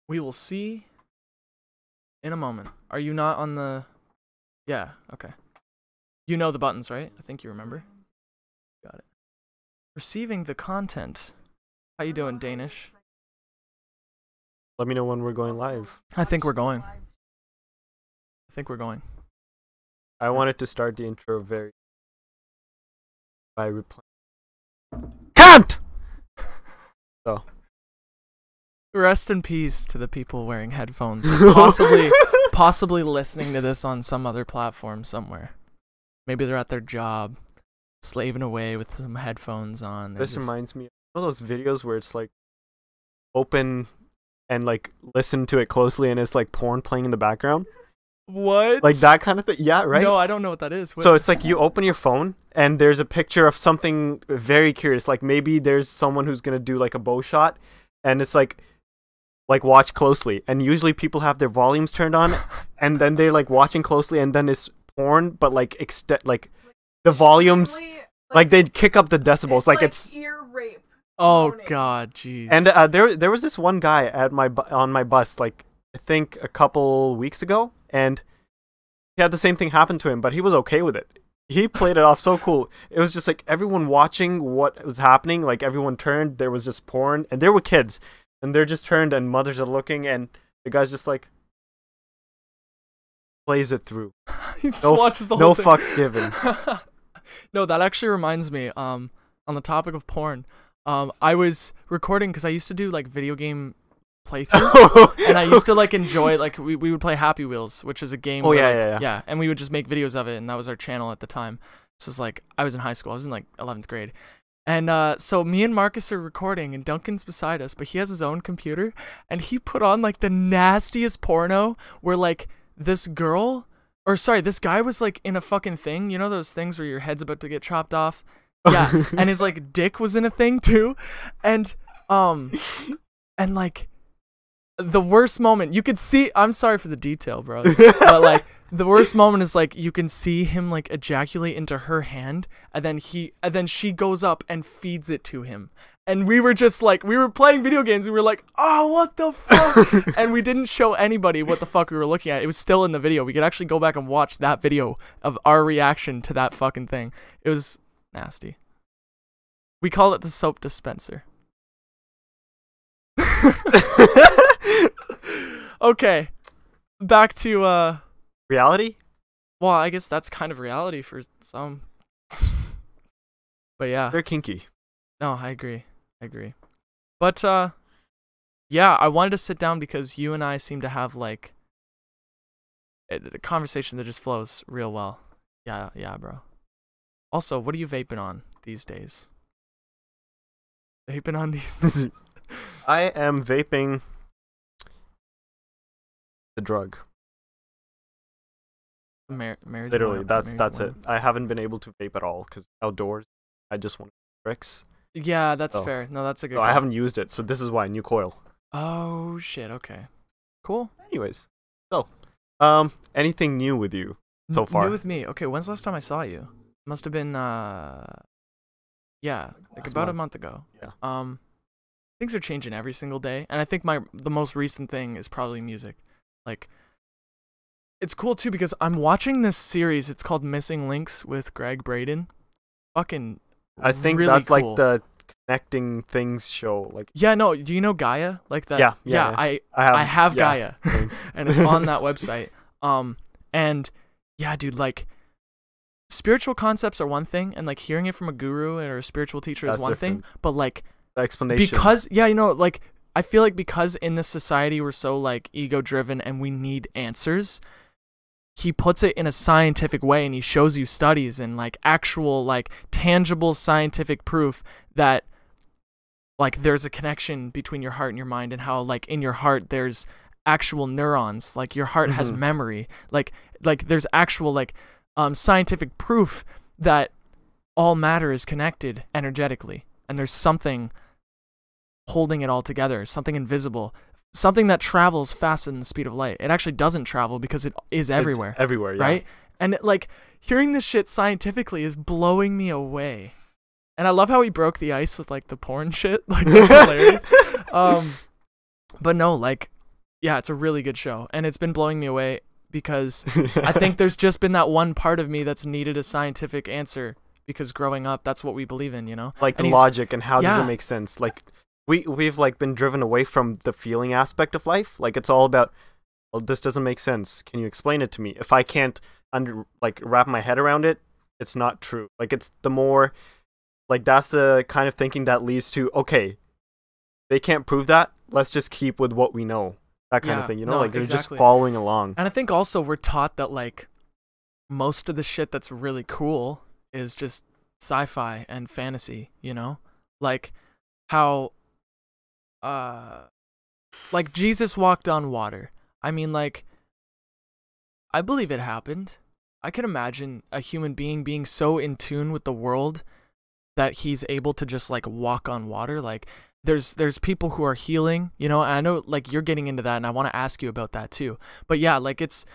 We will see in a moment. Are you not on the... Yeah, okay. You know the buttons, right? I think you remember. Got it. Receiving the content. How you doing, Danish? Let me know when we're going live. I think we're going. I wanted to start the intro by replying. Can't! So. Rest in peace to the people wearing headphones. Possibly listening to this on some other platform somewhere. Maybe they're at their job, slaving away with some headphones on. This reminds me of those videos where it's like open and like listen to it closely and it's like porn playing in the background. What? Like that kind of thing? Yeah, right? No, I don't know what that is. What? So it's like you open your phone and there's a picture of something very curious. Like maybe there's someone who's going to do like a bow shot and it's like watch closely. And usually people have their volumes turned on and then they're like watching closely and then it's porn, but like the volumes, like they'd kick up the decibels. Like it's ear rape. Oh God, jeez. And there was this one guy at on my bus, like I think a couple weeks ago, and he had the same thing happen to him, but he was okay with it. He played it off so cool. It was just like everyone watching what was happening, like everyone turned, there was just porn, and there were kids, and they're just turned, and mothers are looking, and the guy's just like plays it through. He just watches the whole thing. No fucks given. No, that actually reminds me, on the topic of porn, I was recording because I used to do like video game playthroughs, and I used to like enjoy, like we would play Happy Wheels, which is a game. Oh where, yeah. Yeah, and we would just make videos of it, and that was our channel at the time. So it's like I was in high school, I was in like 11th grade, and so me and Marcus are recording, and Duncan's beside us, but he has his own computer, and he put on like the nastiest porno where like this guy was like in a fucking thing, you know those things where your head's about to get chopped off. Yeah, and his like dick was in a thing too, and like the worst moment you could see. I'm sorry for the detail, bro, but like the worst moment is like you can see him like ejaculate into her hand, and then she goes up and feeds it to him, and we were just like we were playing video games and we were like, oh, what the fuck, and we didn't show anybody what the fuck we were looking at. It was still in the video. We could actually go back and watch that video of our reaction to that fucking thing. It was nasty. We call it the soap dispenser. Okay, back to reality. Well, I guess that's kind of reality for some. But yeah, they're kinky. No, I agree. But yeah, I wanted to sit down because you and I seem to have like a conversation that just flows real well. Yeah, bro. Also, what are you vaping on these days? Vaping on these days? I am vaping the drug. Literally, that's it. I haven't been able to vape at all because outdoors, I just want bricks. Yeah, that's fair. No, that's a good. So I haven't used it, so this is why new coil. Oh shit! Okay, cool. Anyways, so anything new with you so far? New with me? Okay, when's the last time I saw you? Must have been yeah, like about a month ago. Yeah. Things are changing every single day, and I think the most recent thing is probably music. Like, it's cool too because I'm watching this series. It's called Missing Links with Greg Braden. Fucking, I think really that's cool. like the connecting things show. Like, yeah, no. Do you know Gaia? Like that? Yeah. I have yeah. Gaia, and it's on that website. And yeah, dude, like, spiritual concepts are one thing, and like hearing it from a guru or a spiritual teacher is one thing. But like, the explanation, because like I feel like because in this society we're so like ego driven and we need answers, he puts it in a scientific way and he shows you studies and like actual like tangible scientific proof that like there's a connection between your heart and your mind, and how like in your heart there's actual neurons, like your heart has memory, like there's actual like scientific proof that all matter is connected energetically, and there's something holding it all together, something invisible, something that travels faster than the speed of light. It actually doesn't travel because it is everywhere. It's everywhere, yeah. Right? And like hearing this shit scientifically is blowing me away. And I love how he broke the ice with like the porn shit. Like, that's hilarious. But no, like yeah, it's a really good show, and it's been blowing me away because I think there's just been that one part of me that's needed a scientific answer, because growing up, that's what we believe in, you know? Like And the he's- logic and how does yeah. it make sense? Like we've like been driven away from the feeling aspect of life. Like it's all about, well, this doesn't make sense. Can you explain it to me? If I can't wrap my head around it, it's not true. Like it's the more like that's the kind of thinking that leads to, okay, they can't prove that. Let's just keep with what we know. That kind of Yeah, thing, you know? no, Like they're exactly. just following along. And I think also we're taught that like most of the shit that's really cool is just sci-fi and fantasy, you know? Like how like Jesus walked on water. I mean, like, I believe it happened. I can imagine a human being so in tune with the world that he's able to just like walk on water. Like there's people who are healing, you know, and I know like you're getting into that and I want to ask you about that too. But yeah, like it's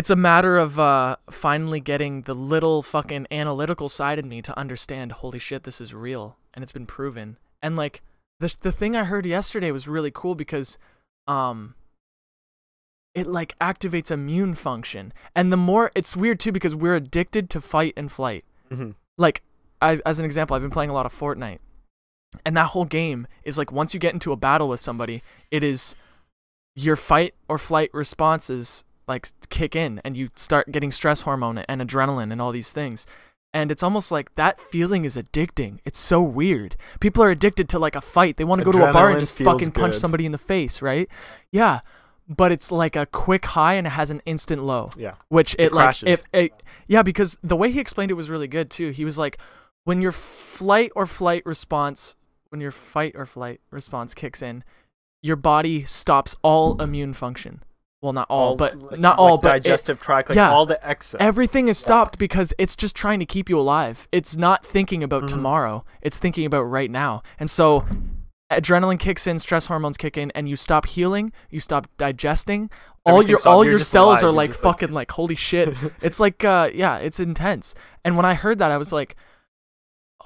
a matter of finally getting the little fucking analytical side of me to understand, holy shit, this is real and it's been proven. And like the thing I heard yesterday was really cool because it like activates immune function. And the more, it's weird too because we're addicted to fight and flight. Mm-hmm. Like as an example, I've been playing a lot of Fortnite. And that whole game is like once you get into a battle with somebody, it is your fight or flight responses like kick in and you start getting stress hormone and adrenaline and all these things. And it's almost like that feeling is addicting. It's so weird. People are addicted to like a fight. They want to go to a bar and just fucking punch somebody in the face, right? Yeah. But it's like a quick high and it has an instant low. Yeah. Which it like crashes. yeah, because the way he explained it was really good too. He was like, when your fight or flight response kicks in, your body stops all immune function. Well, not all, but not all, but digestive tract, like all the excess. Everything is stopped because it's just trying to keep you alive. It's not thinking about tomorrow. It's thinking about right now. And so adrenaline kicks in, stress hormones kick in, and you stop healing, you stop digesting. All your cells are like fucking like holy shit. It's like yeah, it's intense. And when I heard that, I was like,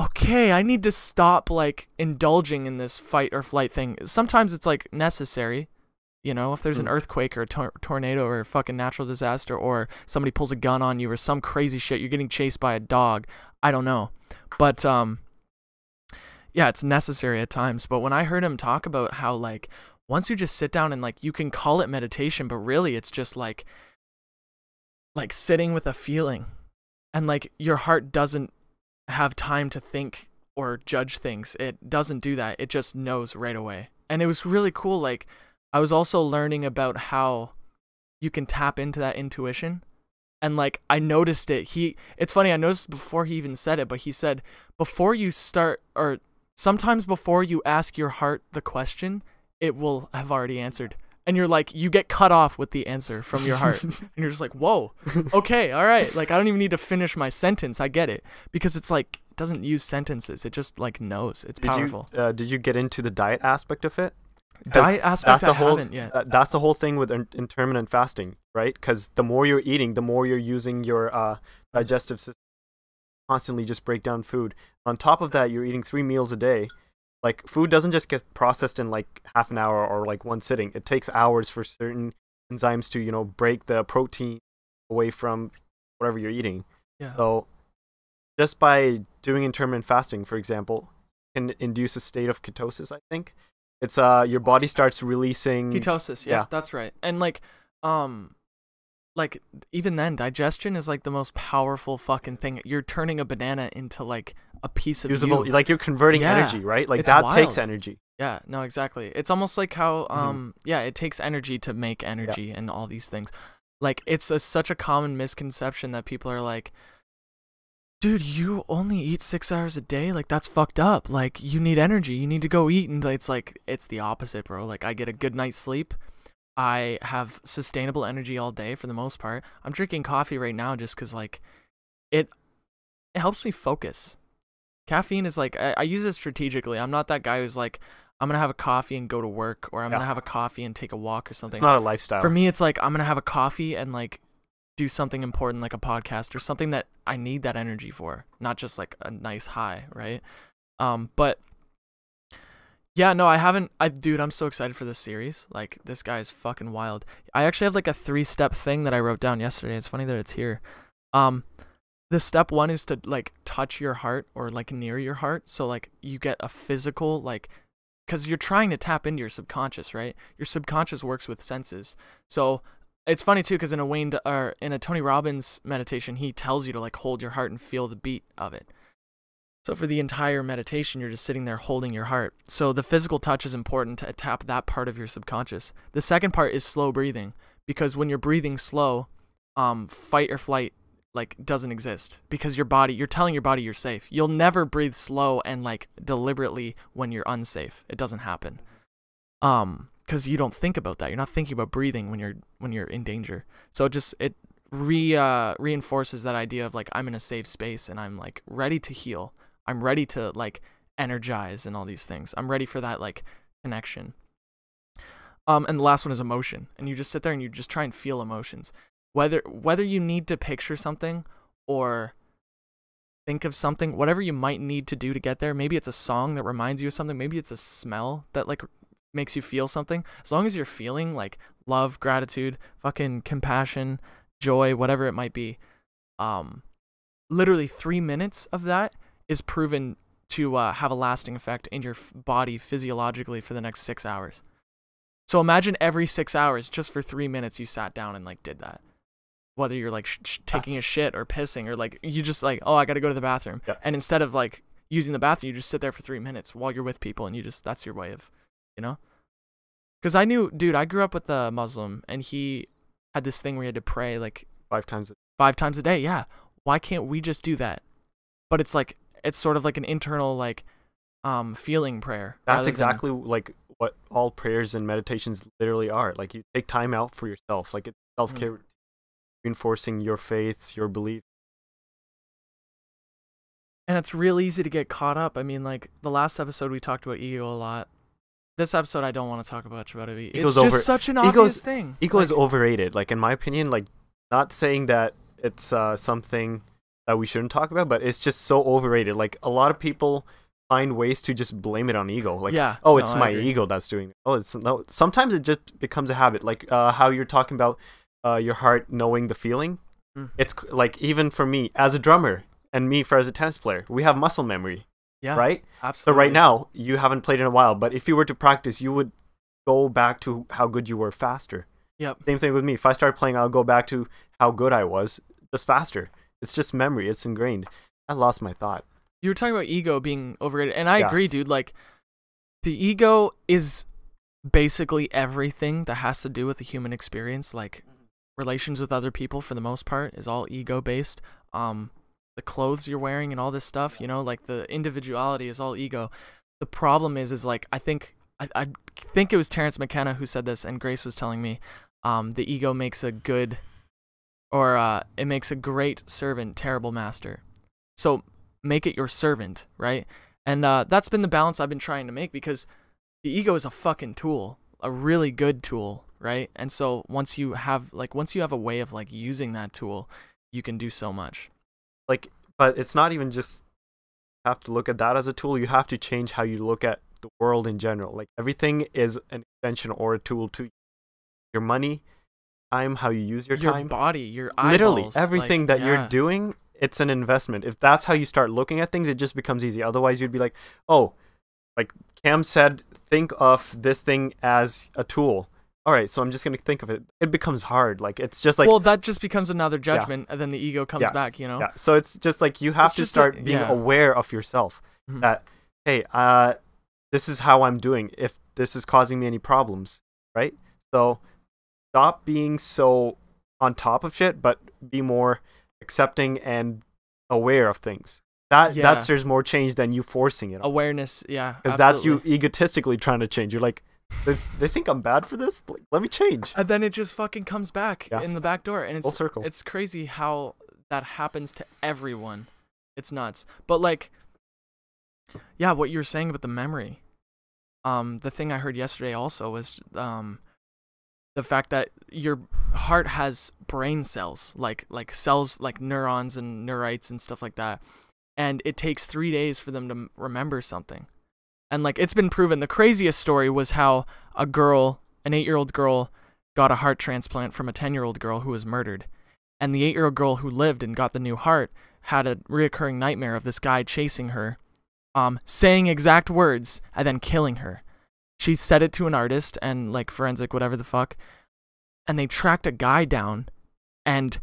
okay, I need to stop like indulging in this fight or flight thing. Sometimes it's like necessary. You know, if there's an earthquake or a tornado or a fucking natural disaster or somebody pulls a gun on you or some crazy shit, you're getting chased by a dog. I don't know. But, yeah, it's necessary at times. But when I heard him talk about how, like, once you just sit down and, like, you can call it meditation, but really it's just, like sitting with a feeling. And, like, your heart doesn't have time to think or judge things. It doesn't do that. It just knows right away. And it was really cool, like, I was also learning about how you can tap into that intuition. And like I noticed it. It's funny, I noticed before he even said it, but he said before you start, or sometimes before you ask your heart the question, it will have already answered. And you're like, you get cut off with the answer from your heart. And you're just like, whoa, okay, all right. Like I don't even need to finish my sentence. I get it. Because it's like, it doesn't use sentences. It just like knows. It's powerful. Did you get into the diet aspect of it? Diet aspect I haven't yet. That's the whole thing with intermittent fasting, right? Because the more you're eating, the more you're using your digestive system constantly just break down food. On top of that, you're eating 3 meals a day. Like food doesn't just get processed in like half an hour or like one sitting. It takes hours for certain enzymes to, you know, break the protein away from whatever you're eating. Yeah. So just by doing intermittent fasting, for example, can induce a state of ketosis, I think. It's your body starts releasing ketosis. Yeah, that's right. And like even then, digestion is like the most powerful fucking thing. You're turning a banana into like a piece of usable. You. Like you're converting energy, right? Like that takes energy. Yeah, no, exactly. It's almost like how yeah, it takes energy to make energy and all these things. Like it's such a common misconception that people are like, dude, you only eat 6 hours a day? Like, that's fucked up. Like, you need energy. You need to go eat. And it's like, it's the opposite, bro. Like, I get a good night's sleep. I have sustainable energy all day for the most part. I'm drinking coffee right now just because, like, it helps me focus. Caffeine is like, I use it strategically. I'm not that guy who's like, I'm going to have a coffee and go to work, or I'm going to have a coffee and take a walk or something. It's not a lifestyle. For me, it's like, I'm going to have a coffee and, like, do something important like a podcast or something that I need that energy for, not just like a nice high, right? But Yeah, no, I haven't. Dude, I'm so excited for this series. Like, this guy is fucking wild. I actually have like a 3-step thing that I wrote down yesterday. It's funny that it's here. Um, the step 1 is to like touch your heart or like near your heart. So like you get a physical like, because you're trying to tap into your subconscious, right? Your subconscious works with senses. So it's funny too, because in a Tony Robbins meditation, he tells you to like hold your heart and feel the beat of it. So for the entire meditation, you're just sitting there holding your heart. So the physical touch is important to tap that part of your subconscious. The second part is slow breathing, because when you're breathing slow, fight or flight like doesn't exist, because you're telling your body you're safe. You'll never breathe slow and like deliberately when you're unsafe. It doesn't happen. Because you don't think about that. You're not thinking about breathing when you're in danger. So it reinforces that idea of like, I'm in a safe space and I'm like ready to heal. I'm ready to like energize and all these things. I'm ready for that like connection. And the last one is emotion. And you just sit there and you just try and feel emotions. Whether you need to picture something or think of something, whatever you might need to do to get there. Maybe it's a song that reminds you of something. Maybe it's a smell that like makes you feel something. As long as you're feeling like love, gratitude, fucking compassion, joy, whatever it might be, literally 3 minutes of that is proven to have a lasting effect in your body physiologically for the next 6 hours. So imagine every 6 hours, just for 3 minutes, you sat down and like did that. Whether you're like taking a shit or pissing, or like you just like, oh, I got to go to the bathroom. Yeah. And instead of like using the bathroom, you just sit there for 3 minutes while you're with people, and that's your way of, you know? Because I grew up with a Muslim, and he had this thing where he had to pray like 5 times a day. Yeah. Why can't we just do that? But it's like, it's sort of like an internal like feeling prayer. That's exactly like what all prayers and meditations literally are. Like, you take time out for yourself. Like, it's self-care, reinforcing your faiths, your belief. And it's real easy to get caught up. I mean, like, the last episode we talked about ego a lot. This episode I don't want to talk much about it. It's just such an obvious thing. Ego is overrated. Like, in my opinion, like, not saying that it's something that we shouldn't talk about, but it's just so overrated. Like, a lot of people find ways to just blame it on ego. Like, yeah, oh, it's my ego that's doing it. Oh, it's no. Sometimes it just becomes a habit. Like how you're talking about your heart knowing the feeling. It's like, even for me as a drummer and me as a tennis player, we have muscle memory. Yeah, right? Absolutely. So right now, you haven't played in a while, but if you were to practice, you would go back to how good you were faster. Yep. Same thing with me. If I start playing, I'll go back to how good I was just faster. It's just memory. It's ingrained. I lost my thought. You were talking about ego being overrated, and I agree, dude. Like, the ego is basically everything that has to do with the human experience. Like, relations with other people, for the most part, is all ego-based. The clothes you're wearing and all this stuff, you know, like, the individuality is all ego. The problem is like, I think it was Terrence McKenna who said this, and Grace was telling me, the ego makes a good, or it makes a great servant, terrible master. So make it your servant, right? And that's been the balance I've been trying to make, because the ego is a fucking tool, a really good tool, right? And so once you have a way of like using that tool, you can do so much. Like, but it's not even just have to look at that as a tool. You have to change how you look at the world in general. Like, everything is an extension or a tool to your money, time, how you use your time, body, your eyeballs, literally everything that you're doing. It's an investment. If that's how you start looking at things, it just becomes easy. Otherwise, you'd be like, oh, like Cam said, think of this thing as a tool. All right, so I'm just going to think of it. It becomes hard. Like, it's just like... Well, that just becomes another judgment, and then the ego comes back, you know? Yeah, so it's just like, you have to start being aware of yourself. That, hey, this is how I'm doing, if this is causing me any problems, right? So stop being so on top of shit, but be more accepting and aware of things. That's there's more change than you forcing it. Awareness, yeah. Because that's you egotistically trying to change. You're like, they think I'm bad for this? Like, let me change. And then it just fucking comes back in the back door. And it's full circle. It's crazy how that happens to everyone. It's nuts. But like, yeah, what you were saying about the memory. The thing I heard yesterday also was the fact that your heart has brain cells, like cells like neurons and neurites and stuff like that. And it takes 3 days for them to remember something. And like it's been proven. The craziest story was how a girl, an 8-year-old girl, got a heart transplant from a 10-year-old girl who was murdered. And the 8-year-old girl who lived and got the new heart had a reoccurring nightmare of this guy chasing her, saying exact words and then killing her. She said it to an artist and like forensic whatever the fuck, and they tracked a guy down and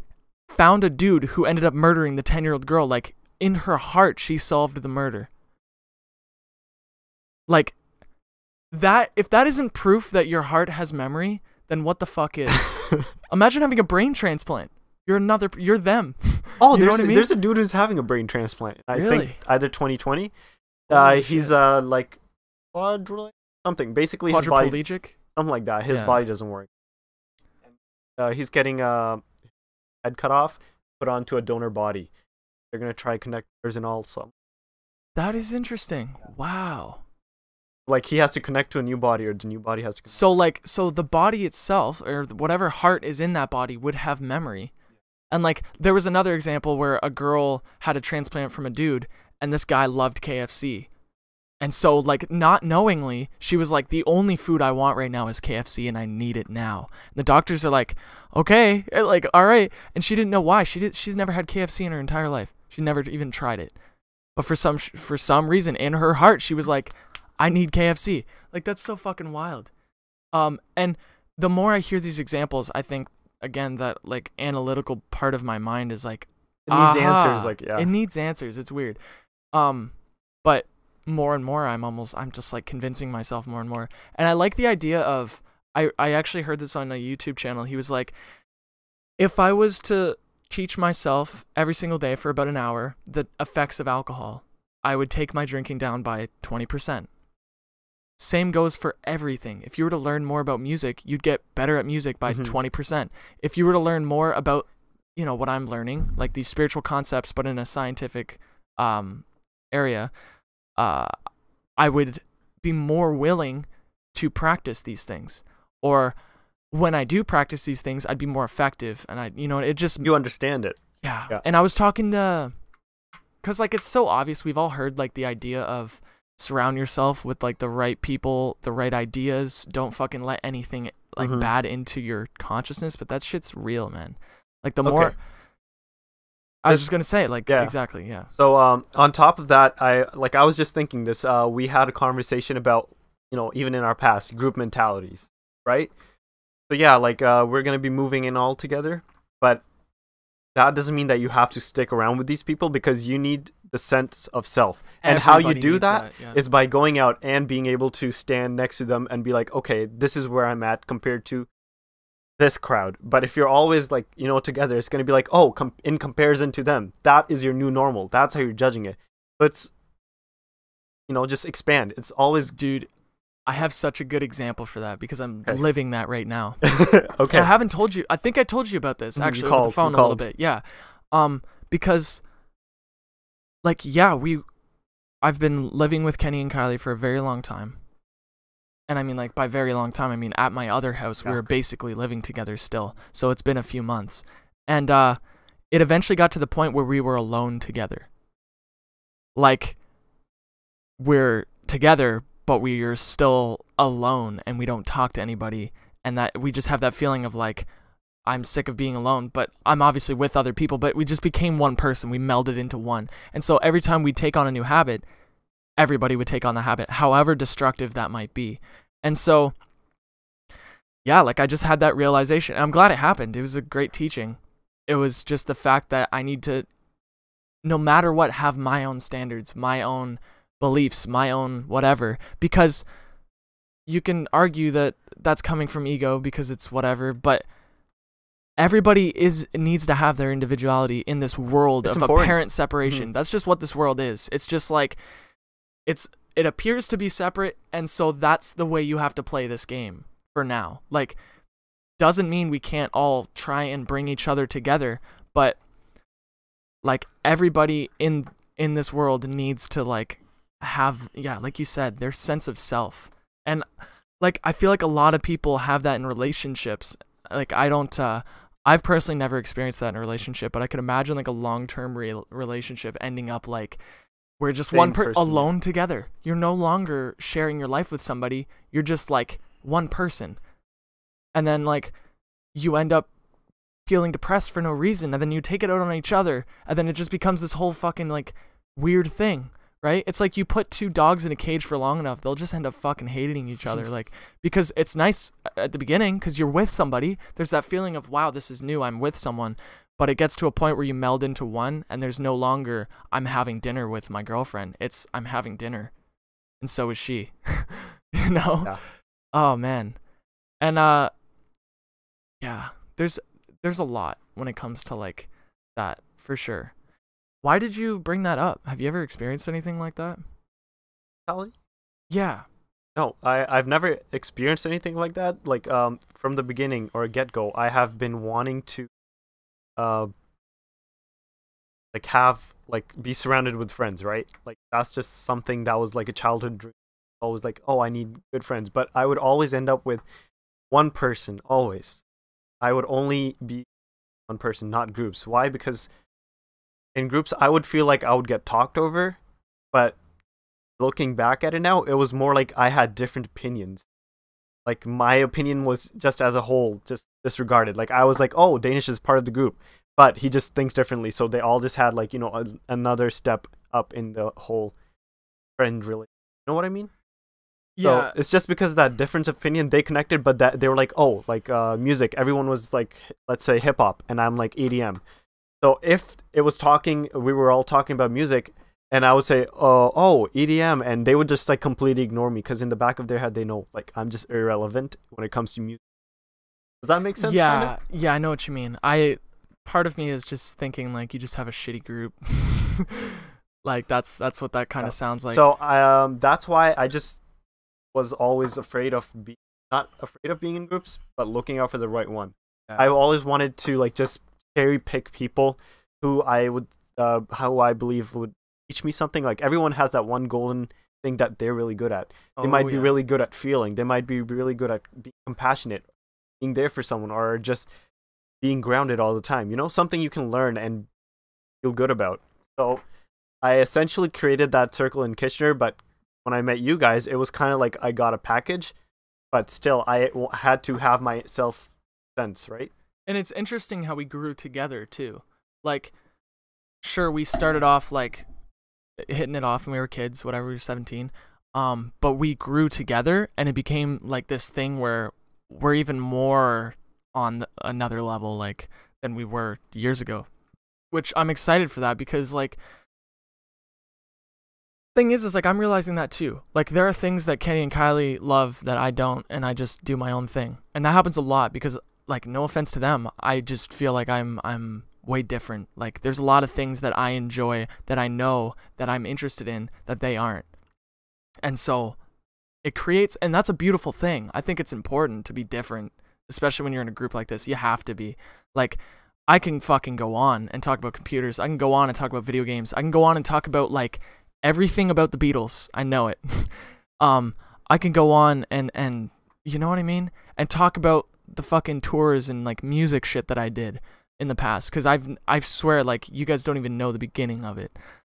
found a dude who ended up murdering the 10-year-old girl. Like in her heart, she solved the murder. Like that, if that isn't proof that your heart has memory, then what the fuck is? Imagine having a brain transplant. You're them. Oh, you know what I mean? There's a dude who's having a brain transplant. I think either 2020. He's like something. Basically, his body, something like that. His body doesn't work. He's getting a head cut off, put onto a donor body. They're gonna try connectors and all. So that is interesting. Wow. Like he has to connect to a new body, or the new body has to. So the body itself, or whatever heart is in that body, would have memory. And like there was another example where a girl had a transplant from a dude, and this guy loved KFC, and so like not knowingly, she was like, the only food I want right now is KFC, and I need it now. And the doctors are like, okay, like all right, and she didn't know why. She's never had KFC in her entire life. She never even tried it, but for some reason in her heart, she was like, I need KFC. Like, that's so fucking wild. And the more I hear these examples, I think, again, that, like, analytical part of my mind is like, it needs answers. Like, yeah. It needs answers. It's weird. But more and more, I'm just, like, convincing myself more and more. And I like the idea of, I actually heard this on a YouTube channel. He was like, if I was to teach myself every single day for about an hour the effects of alcohol, I would take my drinking down by 20%. Same goes for everything. If you were to learn more about music, you'd get better at music by 20%. If you were to learn more about, you know, what I'm learning, like these spiritual concepts, but in a scientific area, I would be more willing to practice these things. Or when I do practice these things, I'd be more effective. And you understand it. Yeah. And I was talking to, because like it's so obvious, we've all heard like the idea of surround yourself with like the right people, the right ideas. Don't fucking let anything like bad into your consciousness. But that shit's real, man. Like the more I was just gonna say, like, exactly, yeah. So on top of that, I was just thinking this. We had a conversation about, you know, even in our past, group mentalities, right? So yeah, like we're gonna be moving in all together, but that doesn't mean that you have to stick around with these people, because you need the sense of self. And how you do that is by going out and being able to stand next to them and be like, okay, this is where I'm at compared to this crowd. But if you're always like, you know, together, it's going to be like, oh, in comparison to them, that is your new normal. That's how you're judging it. But it's, you know, just expand. It's always... Dude, I have such a good example for that because I'm living that right now. Okay. I haven't told you. I think I told you about this actually over the phone a little bit. Yeah. Because like, yeah, I've been living with Kenny and Kylie for a very long time. And I mean, like, by very long time, I mean, at my other house, we were basically living together still. So it's been a few months. And it eventually got to the point where we were alone together. Like, we're together, but we are still alone and we don't talk to anybody. And that we just have that feeling of like, I'm sick of being alone, but I'm obviously with other people, but we just became one person. We melded into one. And so every time we take on a new habit, everybody would take on the habit, however destructive that might be. And so, yeah, like I just had that realization. And I'm glad it happened. It was a great teaching. It was just the fact that I need to, no matter what, have my own standards, my own beliefs, my own whatever, because you can argue that that's coming from ego because it's whatever, but everybody needs to have their individuality in this world of apparent separation. That's just what this world is. It's just like it appears to be separate, and so that's the way you have to play this game for now. Like, doesn't mean we can't all try and bring each other together, but like everybody in this world needs to like have, yeah, like you said, their sense of self. And like I feel like a lot of people have that in relationships. Like I've personally never experienced that in a relationship, but I could imagine like a long-term relationship ending up like where just Same one person, alone together. You're no longer sharing your life with somebody. You're just like one person. And then like you end up feeling depressed for no reason, and then you take it out on each other, and then it just becomes this whole fucking like weird thing, right? It's like you put two dogs in a cage for long enough, they'll just end up fucking hating each other, like, because it's nice at the beginning because you're with somebody. There's that feeling of, wow, this is new, I'm with someone. But it gets to a point where you meld into one, and there's no longer I'm having dinner with my girlfriend. It's I'm having dinner, and so is she. You know? Yeah. Oh man. And yeah, there's a lot when it comes to like that, for sure. Why did you bring that up? Have you ever experienced anything like that? Sally? Yeah. No, I've never experienced anything like that. Like from the beginning or get-go, I have been wanting to like have like be surrounded with friends, right? Like that's just something that was like a childhood dream. Always like, oh, I need good friends, but I would always end up with one person, always. I would only be one person, not groups. Why? Because in groups I would feel like I would get talked over, but looking back at it now, it was more like I had different opinions. Like my opinion was just as a whole just disregarded. Like I was like, oh, Danish is part of the group, but he just thinks differently. So they all just had like, you know, another step up in the whole friend really. You know what I mean? Yeah. So it's just because of that difference of opinion they connected, but that they were like, oh, like music. Everyone was like, let's say hip hop, and I'm like EDM. So if it was talking, we were all talking about music, and I would say, oh, EDM, and they would just like completely ignore me because in the back of their head they know like I'm just irrelevant when it comes to music. Does that make sense? Yeah, kinda? yeah, I know what you mean. Part of me is just thinking like you just have a shitty group. Like that's what that kind of sounds like. So that's why I just was always afraid of not afraid of being in groups, but looking out for the right one. Yeah. I always wanted to like just cherry pick people who I would how I believe would teach me something. Like everyone has that one golden thing that they're really good at. They might be really good at feeling. They might be really good at being compassionate, being there for someone, or just being grounded all the time. You know, something you can learn and feel good about. So I essentially created that circle in Kitchener, but when I met you guys, it was kind of like I got a package, but still I had to have my self sense, right? And it's interesting how we grew together too. Like, sure, we started off like hitting it off when we were kids, whatever, we were 17. But we grew together, and it became like this thing where we're even more on another level like than we were years ago, which I'm excited for that because like thing is like I'm realizing that too. Like there are things that Kenny and Kylie love that I don't, and I just do my own thing, and that happens a lot because like no offense to them, I just feel like I'm way different. Like there's a lot of things that I enjoy that I know that I'm interested in that they aren't, and so it creates, and that's a beautiful thing. I think it's important to be different, especially when you're in a group like this. You have to be. Like I can fucking go on and talk about computers. I can go on and talk about video games. I can go on and talk about like everything about the Beatles. I know it. I can go on and you know what I mean? And talk about the fucking tours and like music shit that I did in the past. Cause I swear like you guys don't even know the beginning of it.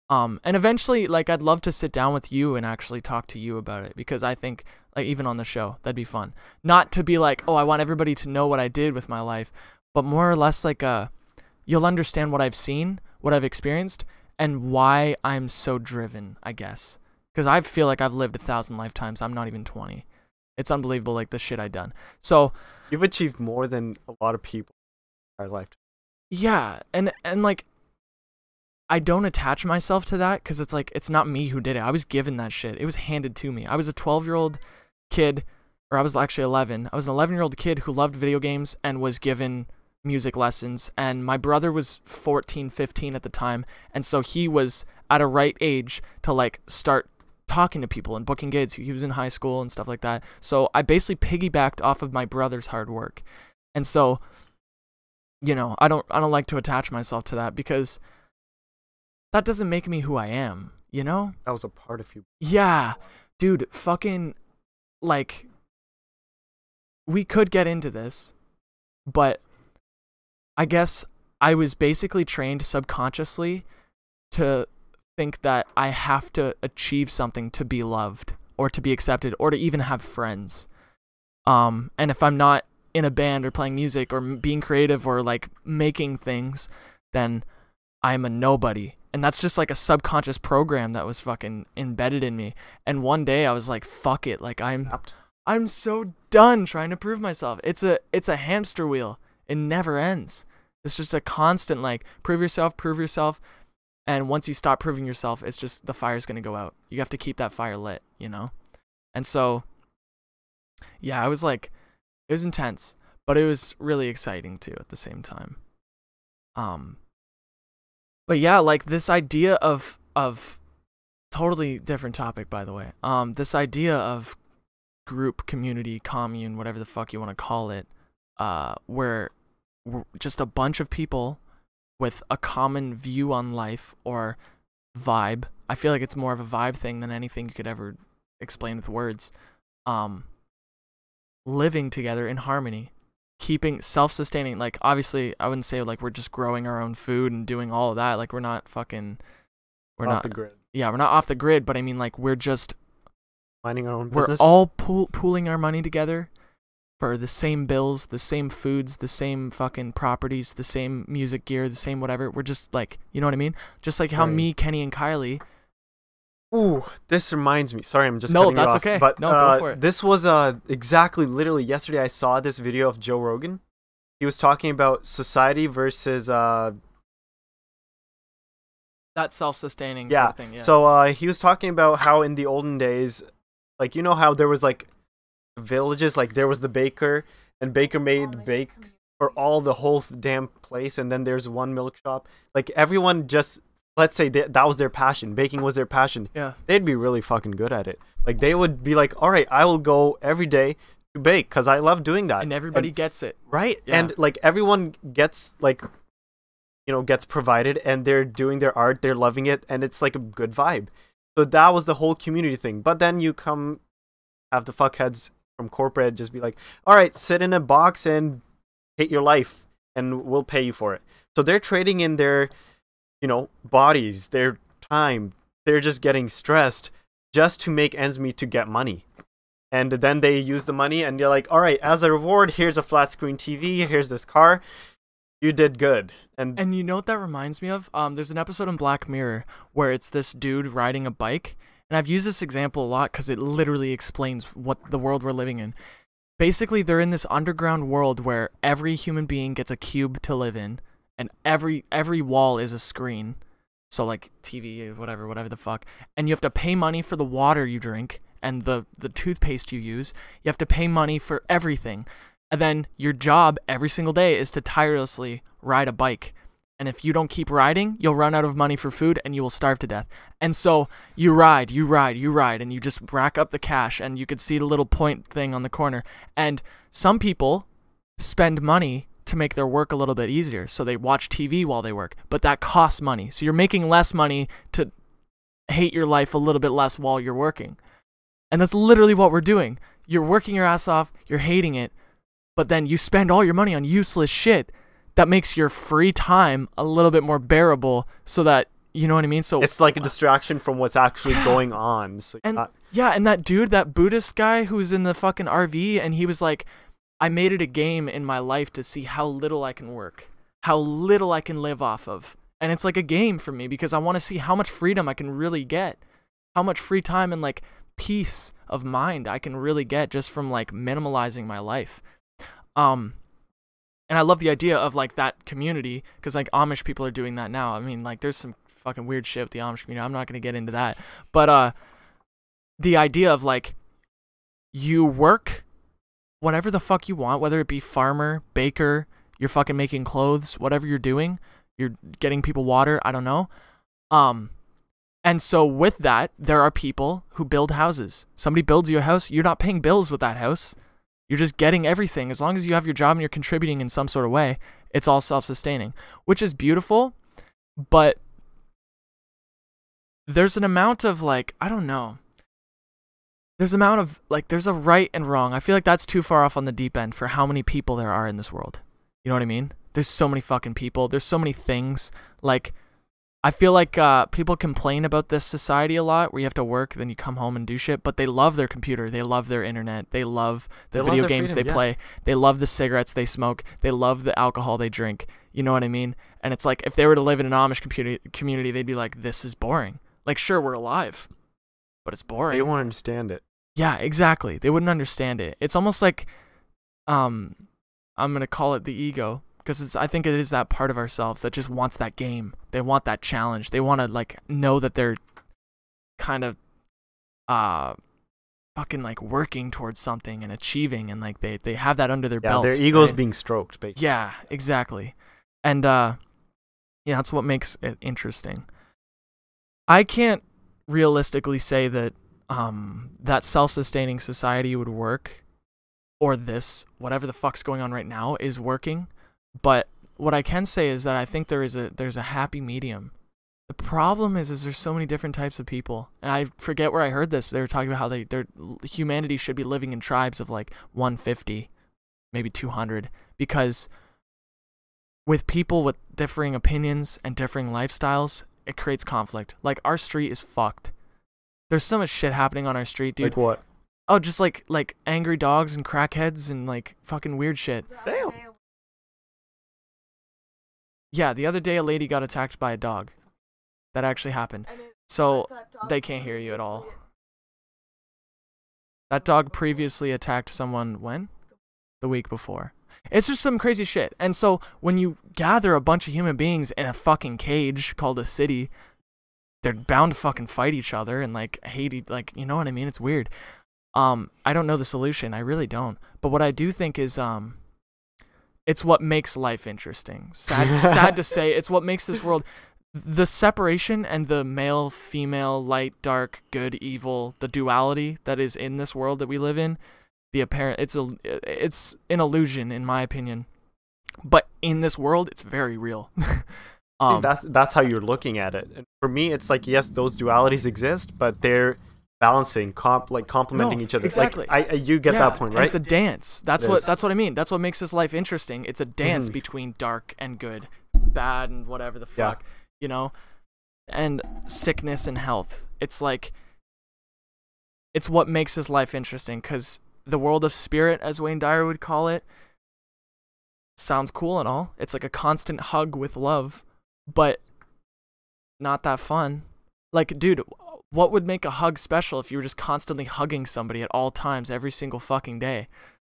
And eventually like I'd love to sit down with you and actually talk to you about it because I think like even on the show, that'd be fun. Not to be like, oh, I want everybody to know what I did with my life, but more or less like you'll understand what I've seen, what I've experienced, and why I'm so driven, I guess. Because I feel like I've lived 1,000 lifetimes. I'm not even 20. It's unbelievable, like, the shit I've done. So you've achieved more than a lot of people in our lifetime. Yeah, and like, I don't attach myself to that because it's like, it's not me who did it. I was given that shit. It was handed to me. I was a 12-year-old kid, or I was actually 11. I was an 11-year-old kid who loved video games and was given music lessons, and my brother was 14, 15 at the time, and so he was at a right age to like start talking to people and booking gigs. He was in high school and stuff like that, so I basically piggybacked off of my brother's hard work. And so, you know, I don't like to attach myself to that because that doesn't make me who I am, you know? That was a part of you. Yeah, dude, fucking like we could get into this, but I guess I was basically trained subconsciously to think that I have to achieve something to be loved or to be accepted or to even have friends. And if I'm not in a band or playing music or being creative or like making things, then I'm a nobody. And that's just like a subconscious program that was fucking embedded in me. And one day I was like, fuck it. Like I'm so done trying to prove myself. It's a hamster wheel. It never ends. It's just a constant like prove yourself. And once you stop proving yourself, it's just the fire's going to go out. You have to keep that fire lit, you know? And so, yeah, I was like, it was intense, but it was really exciting too at the same time. But yeah, like this idea of totally different topic, by the way. This idea of group, community, commune, whatever the fuck you want to call it, where we're just a bunch of people with a common view on life or vibe. I feel like it's more of a vibe thing than anything you could ever explain with words. Living together in harmony, keeping self-sustaining. Like obviously I wouldn't say like we're just growing our own food and doing all of that. Like we're not off the grid. Yeah, we're not off the grid, but I mean like we're just minding our own business. We're all pooling our money together for the same bills, the same foods, the same fucking properties, the same music gear, the same whatever. We're just like, you know what I mean? Just like how me, Kenny, and Kylie. Ooh, this reminds me. Sorry, I'm just cutting you off. No, that's okay. But no, go for it. This was exactly literally yesterday I saw this video of Joe Rogan. He was talking about society versus that self-sustaining sort of thing. Yeah. So he was talking about how in the olden days, like you know how there was like villages, like there was the baker and baker made bakes for all the whole damn place, and then there's one milk shop. Like everyone just, let's say that was their passion, baking was their passion. Yeah, they'd be really fucking good at it. Like they would be like, all right, I will go every day to bake because I love doing that, and everybody gets it, right? Yeah. And like everyone gets like, you know, gets provided, and they're doing their art, they're loving it, and it's like a good vibe. So that was the whole community thing. But then you have the fuckheads from corporate just be like, all right, sit in a box and hate your life and we'll pay you for it. So they're trading in their, you know, bodies, their time. They're just getting stressed just to make ends meet to get money. And then they use the money and you're like, all right, as a reward, here's a flat screen TV, here's this car. You did good. And you know what that reminds me of? There's an episode in Black Mirror where it's this dude riding a bike. And I've used this example a lot because it literally explains what the world we're living in. Basically, they're in this underground world where every human being gets a cube to live in, and every wall is a screen. So like TV, whatever the fuck. And you have to pay money for the water you drink and the toothpaste you use. You have to pay money for everything. And then your job every single day is to tirelessly ride a bike. And if you don't keep riding, you'll run out of money for food and you will starve to death. And so you ride, and you just rack up the cash, and you could see the little point thing on the corner. And some people spend money to make their work a little bit easier. So they watch TV while they work, but that costs money. So you're making less money to hate your life a little bit less while you're working. And that's literally what we're doing. You're working your ass off, you're hating it, but then you spend all your money on useless shit that makes your free time a little bit more bearable, so that, you know what I mean? So it's like a distraction from what's actually going on. So and that dude, that Buddhist guy who's in the fucking RV, and he was like, I made it a game in my life to see how little I can work, how little I can live off of. And it's like a game for me because I want to see how much freedom I can really get, how much free time and like peace of mind I can really get just from like minimalizing my life. And I love the idea of like that community, because like Amish people are doing that now. I mean, like there's some fucking weird shit with the Amish community. I'm not going to get into that. But the idea of like you work whatever the fuck you want, whether it be farmer, baker, you're fucking making clothes, whatever you're doing, you're getting people water, I don't know. And so with that, there are people who build houses. Somebody builds you a house, you're not paying bills with that house. You're just getting everything. As long as you have your job and you're contributing in some sort of way, it's all self-sustaining, which is beautiful. But there's an amount of like, I don't know. There's an amount of like, there's a right and wrong. I feel like that's too far off on the deep end for how many people there are in this world. You know what I mean? There's so many fucking people. There's so many things. Like, I feel like people complain about this society a lot, where you have to work, then you come home and do shit, but they love their computer, they love their internet, they love the video games they play, they love the cigarettes they smoke, they love the alcohol they drink. You know what I mean? And it's like, if they were to live in an Amish community, they'd be like, this is boring. Like, sure, we're alive, but it's boring. They won't understand it. Yeah, exactly. They wouldn't understand it. It's almost like, I'm gonna call it the ego. Because I think it is that part of ourselves that just wants that game. They want that challenge. They want to like know that they're kind of fucking like working towards something and achieving, and like they have that under their belt. Yeah, their ego's right? being stroked, basically. Yeah, exactly. And yeah, that's what makes it interesting. I can't realistically say that that self-sustaining society would work, or this whatever the fuck's going on right now is working. But what I can say is that I think there's a happy medium. The problem is there's so many different types of people, and I forget where I heard this, but they were talking about how humanity should be living in tribes of like 150, maybe 200, because with people with differing opinions and differing lifestyles, it creates conflict. Like, our street is fucked. There's so much shit happening on our street, dude. Like what? Oh, just like angry dogs and crackheads and like fucking weird shit. Damn. Yeah, the other day a lady got attacked by a dog. That actually happened. So they can't hear you at all. That dog previously attacked someone when? The week before. It's just some crazy shit. And so when you gather a bunch of human beings in a fucking cage called a city, they're bound to fucking fight each other and like hate, like, you know what I mean? It's weird. I don't know the solution. I really don't. But what I do think is it's what makes life interesting. Sad to say, it's what makes this world, the separation and the male, female, light, dark, good, evil, the duality that is in this world that we live in, the apparent, it's an illusion in my opinion. But in this world, it's very real. That's how you're looking at it. And for me, it's like, yes, those dualities exist, but they're balancing, complementing each other. Exactly. Like, you get that point, right? And it's a dance. That's what I mean. That's what makes this life interesting. It's a dance between dark and good, bad and whatever the fuck, you know, and sickness and health. It's like, it's what makes this life interesting, because the world of spirit, as Wayne Dyer would call it, sounds cool and all. It's like a constant hug with love, but not that fun. Like, dude, what would make a hug special if you were just constantly hugging somebody at all times every single fucking day?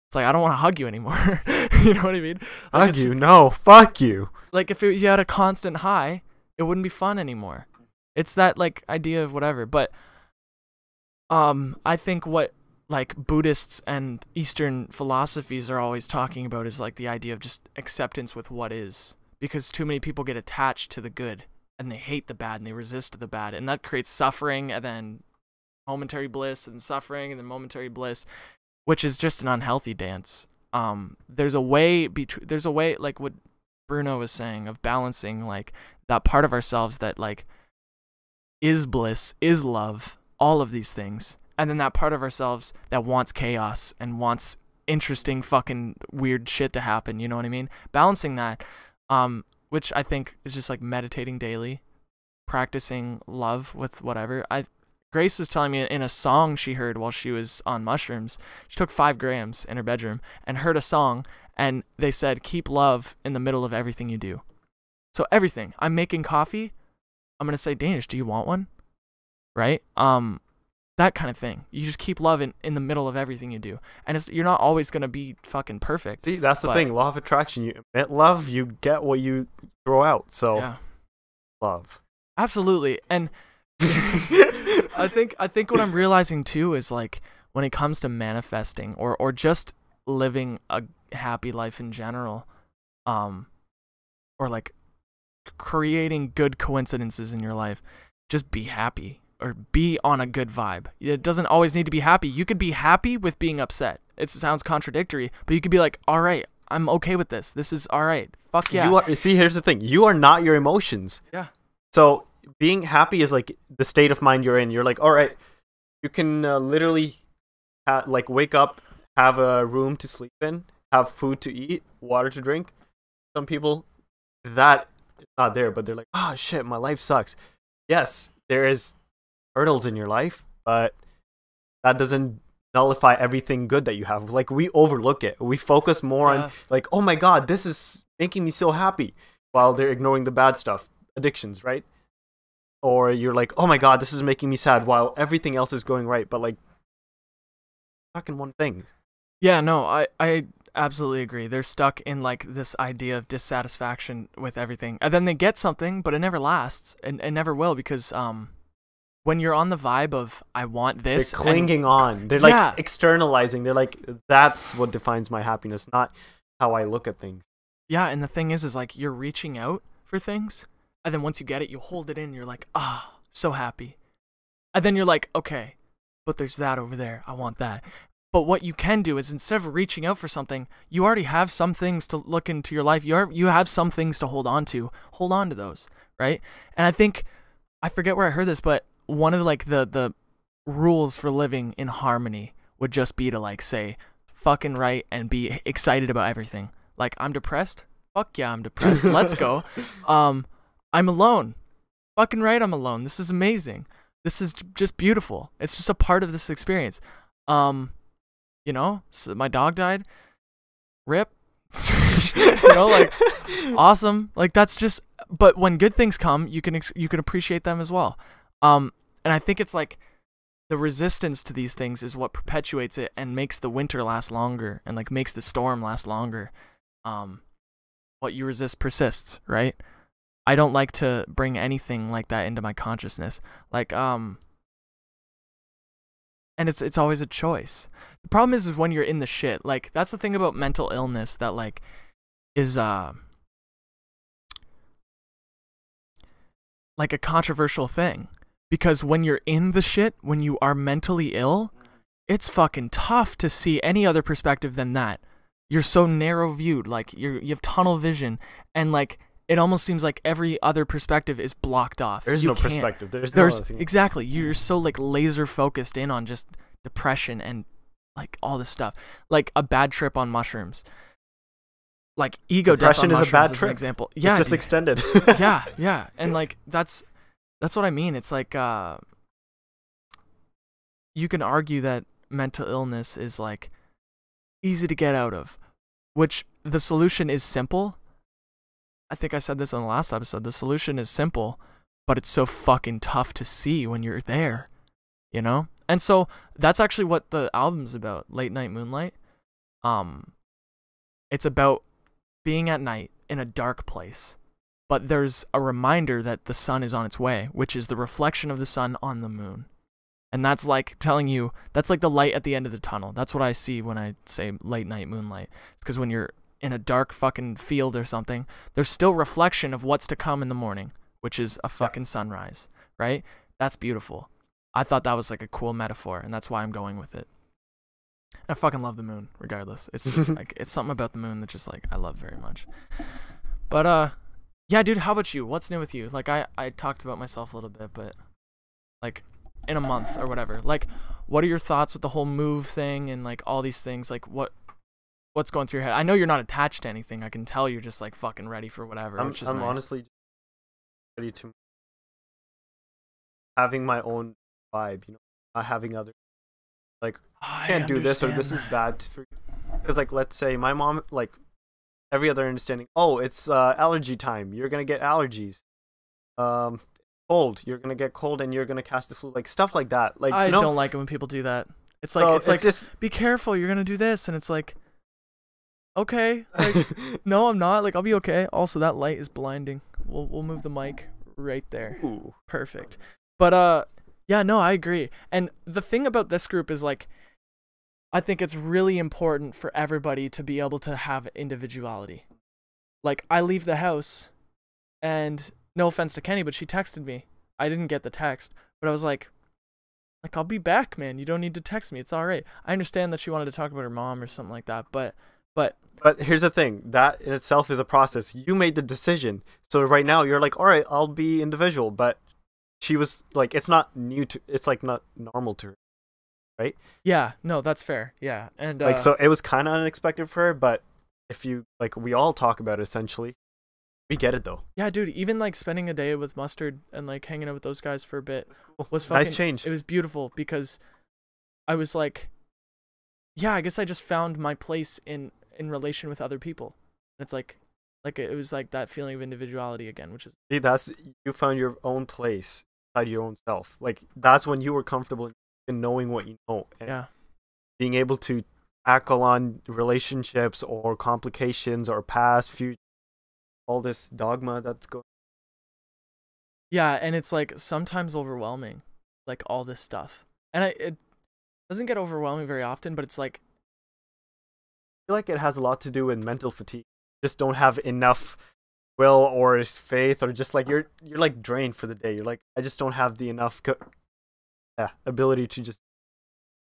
It's like, I don't want to hug you anymore. You know what I mean? Like, hug you? No, fuck you. Like, if you had a constant high, it wouldn't be fun anymore. It's that like idea of whatever. But I think what like Buddhists and Eastern philosophies are always talking about is like the idea of just acceptance with what is, because too many people get attached to the good and they hate the bad and they resist the bad, and that creates suffering and then momentary bliss and suffering and then momentary bliss, which is just an unhealthy dance. There's a way like what Bruno was saying of balancing like that part of ourselves that like is bliss, is love, all of these things, and then that part of ourselves that wants chaos and wants interesting fucking weird shit to happen, you know what I mean? Balancing that, which I think is just like meditating daily, practicing love with whatever. Grace was telling me in a song she heard while she was on mushrooms, she took 5 grams in her bedroom and heard a song, and they said, keep love in the middle of everything you do. So everything. I'm making coffee, I'm going to say, Danish, do you want one? Right? That kind of thing. You just keep love in the middle of everything you do. And you're not always going to be fucking perfect. See, that's the thing. Law of attraction. You emit love, you get what you throw out. So, yeah. Love. Absolutely. And I think what I'm realizing too is like when it comes to manifesting or just living a happy life in general, or like creating good coincidences in your life, just be happy. Or be on a good vibe. It doesn't always need to be happy. You could be happy with being upset. It sounds contradictory, but you could be like, all right, I'm okay with this. This is all right. Fuck yeah. See, here's the thing. You are not your emotions. Yeah. So being happy is like the state of mind you're in. You're like, all right, you can literally like wake up, have a room to sleep in, have food to eat, water to drink. Some people, that it's not there, but they're like, oh shit, my life sucks. Yes, there is hurdles in your life, but that doesn't nullify everything good that you have. Like, we overlook it. We focus more on like, oh my god, this is making me so happy, while they're ignoring the bad stuff, addictions, right? Or you're like, oh my god, this is making me sad, while everything else is going right, but like fucking one thing. Yeah, no, I absolutely agree. They're stuck in like this idea of dissatisfaction with everything, and then they get something, but it never lasts, and it never will, because when you're on the vibe of I want this, they're clinging on. They're like externalizing. They're like, that's what defines my happiness, not how I look at things. Yeah, and the thing is like you're reaching out for things, and then once you get it, you hold it in. You're like, so happy, and then you're like, okay, but there's that over there. I want that. But what you can do is, instead of reaching out for something, you already have some things to look into your life. You have some things to hold on to. Hold on to those, right? And I think, I forget where I heard this, but one of like the rules for living in harmony would just be to like say fucking right and be excited about everything. Like, I'm depressed. Fuck yeah, I'm depressed. Let's go. I'm alone. Fucking right, I'm alone. This is amazing. This is just beautiful. It's just a part of this experience. You know, so my dog died. Rip. You know, like, awesome. Like, that's just. But when good things come, you can appreciate them as well. And I think it's like the resistance to these things is what perpetuates it and makes the winter last longer, and like makes the storm last longer. What you resist persists, right? I don't like to bring anything like that into my consciousness. Like, and it's always a choice. The problem is when you're in the shit. Like, that's the thing about mental illness that like is like a controversial thing, because when you're in the shit, when you are mentally ill, it's fucking tough to see any other perspective than that. You're so narrow viewed, like you have tunnel vision, and like it almost seems like every other perspective is blocked off. There's no perspective. There's no other thing. Exactly. You're so like laser focused in on just depression and like all this stuff. Like a bad trip on mushrooms. Like ego depression death on is a bad mushrooms trip. An example. Yeah, it's just extended. yeah. And like that's what I mean. It's like you can argue that mental illness is like easy to get out of, which the solution is simple. I think I said this on the last episode. The solution is simple, but it's so fucking tough to see when you're there, you know? And so that's actually what the album's about, Late Night Moonlight. It's about being at night in a dark place, but there's a reminder that the sun is on its way, which is the reflection of the sun on the moon. And that's like telling you, that's like the light at the end of the tunnel. That's what I see when I say late night moonlight. It's because when you're in a dark fucking field or something, there's still reflection of what's to come in the morning, which is a fucking sunrise, right? That's beautiful. I thought that was like a cool metaphor, and that's why I'm going with it. I fucking love the moon, regardless. It's just like, it's something about the moon that just like I love very much. But yeah, dude, how about you? What's new with you? Like I talked about myself a little bit, but like in a month or whatever, like what are your thoughts with the whole move thing and like all these things? Like what's going through your head? I know you're not attached to anything. I can tell you're just like fucking ready for whatever. I'm nice. honestly ready to having my own vibe, you know, not having other like I can't do this or this is bad for, because like let's say my mom, like every other understanding, oh it's allergy time, you're gonna get allergies, cold, you're gonna get cold and you're gonna catch the flu, like stuff like that. Like I don't like it when people do that. It's like it's like just be careful, you're gonna do this, and it's like okay, like no I'm not, like I'll be okay. Also that light is blinding. We'll move the mic right there. Ooh. Perfect. But yeah, no, I agree. And the thing about this group is like I think it's really important for everybody to be able to have individuality. Like I leave the house, and no offense to Kenny, but she texted me. I didn't get the text, but I was like I'll be back, man. You don't need to text me. It's all right. I understand that she wanted to talk about her mom or something like that, but here's the thing. That in itself is a process. You made the decision. So right now you're like, all right, I'll be individual. But she was like, it's not new to, it's like not normal to her, right? Yeah, no, that's fair. Yeah. And like, so it was kind of unexpected for her, but if you, like, we all talk about it essentially. We get it though. Yeah, dude, even like spending a day with Mustard and like hanging out with those guys for a bit Cool. was fucking Nice change. It was beautiful because I was like, yeah, I guess I just found my place in relation with other people. It's like it was like that feeling of individuality again, which is See, that's you found your own place inside your own self. Like that's when you were comfortable in knowing what you know and yeah. being able to tackle on relationships or complications or past, future, all this dogma that's going. Yeah, and it's like sometimes overwhelming, like all this stuff. And it doesn't get overwhelming very often, but it's like I feel like it has a lot to do with mental fatigue. Just don't have enough will or faith, or just like you're like drained for the day. You're like, I just don't have the enough ability to just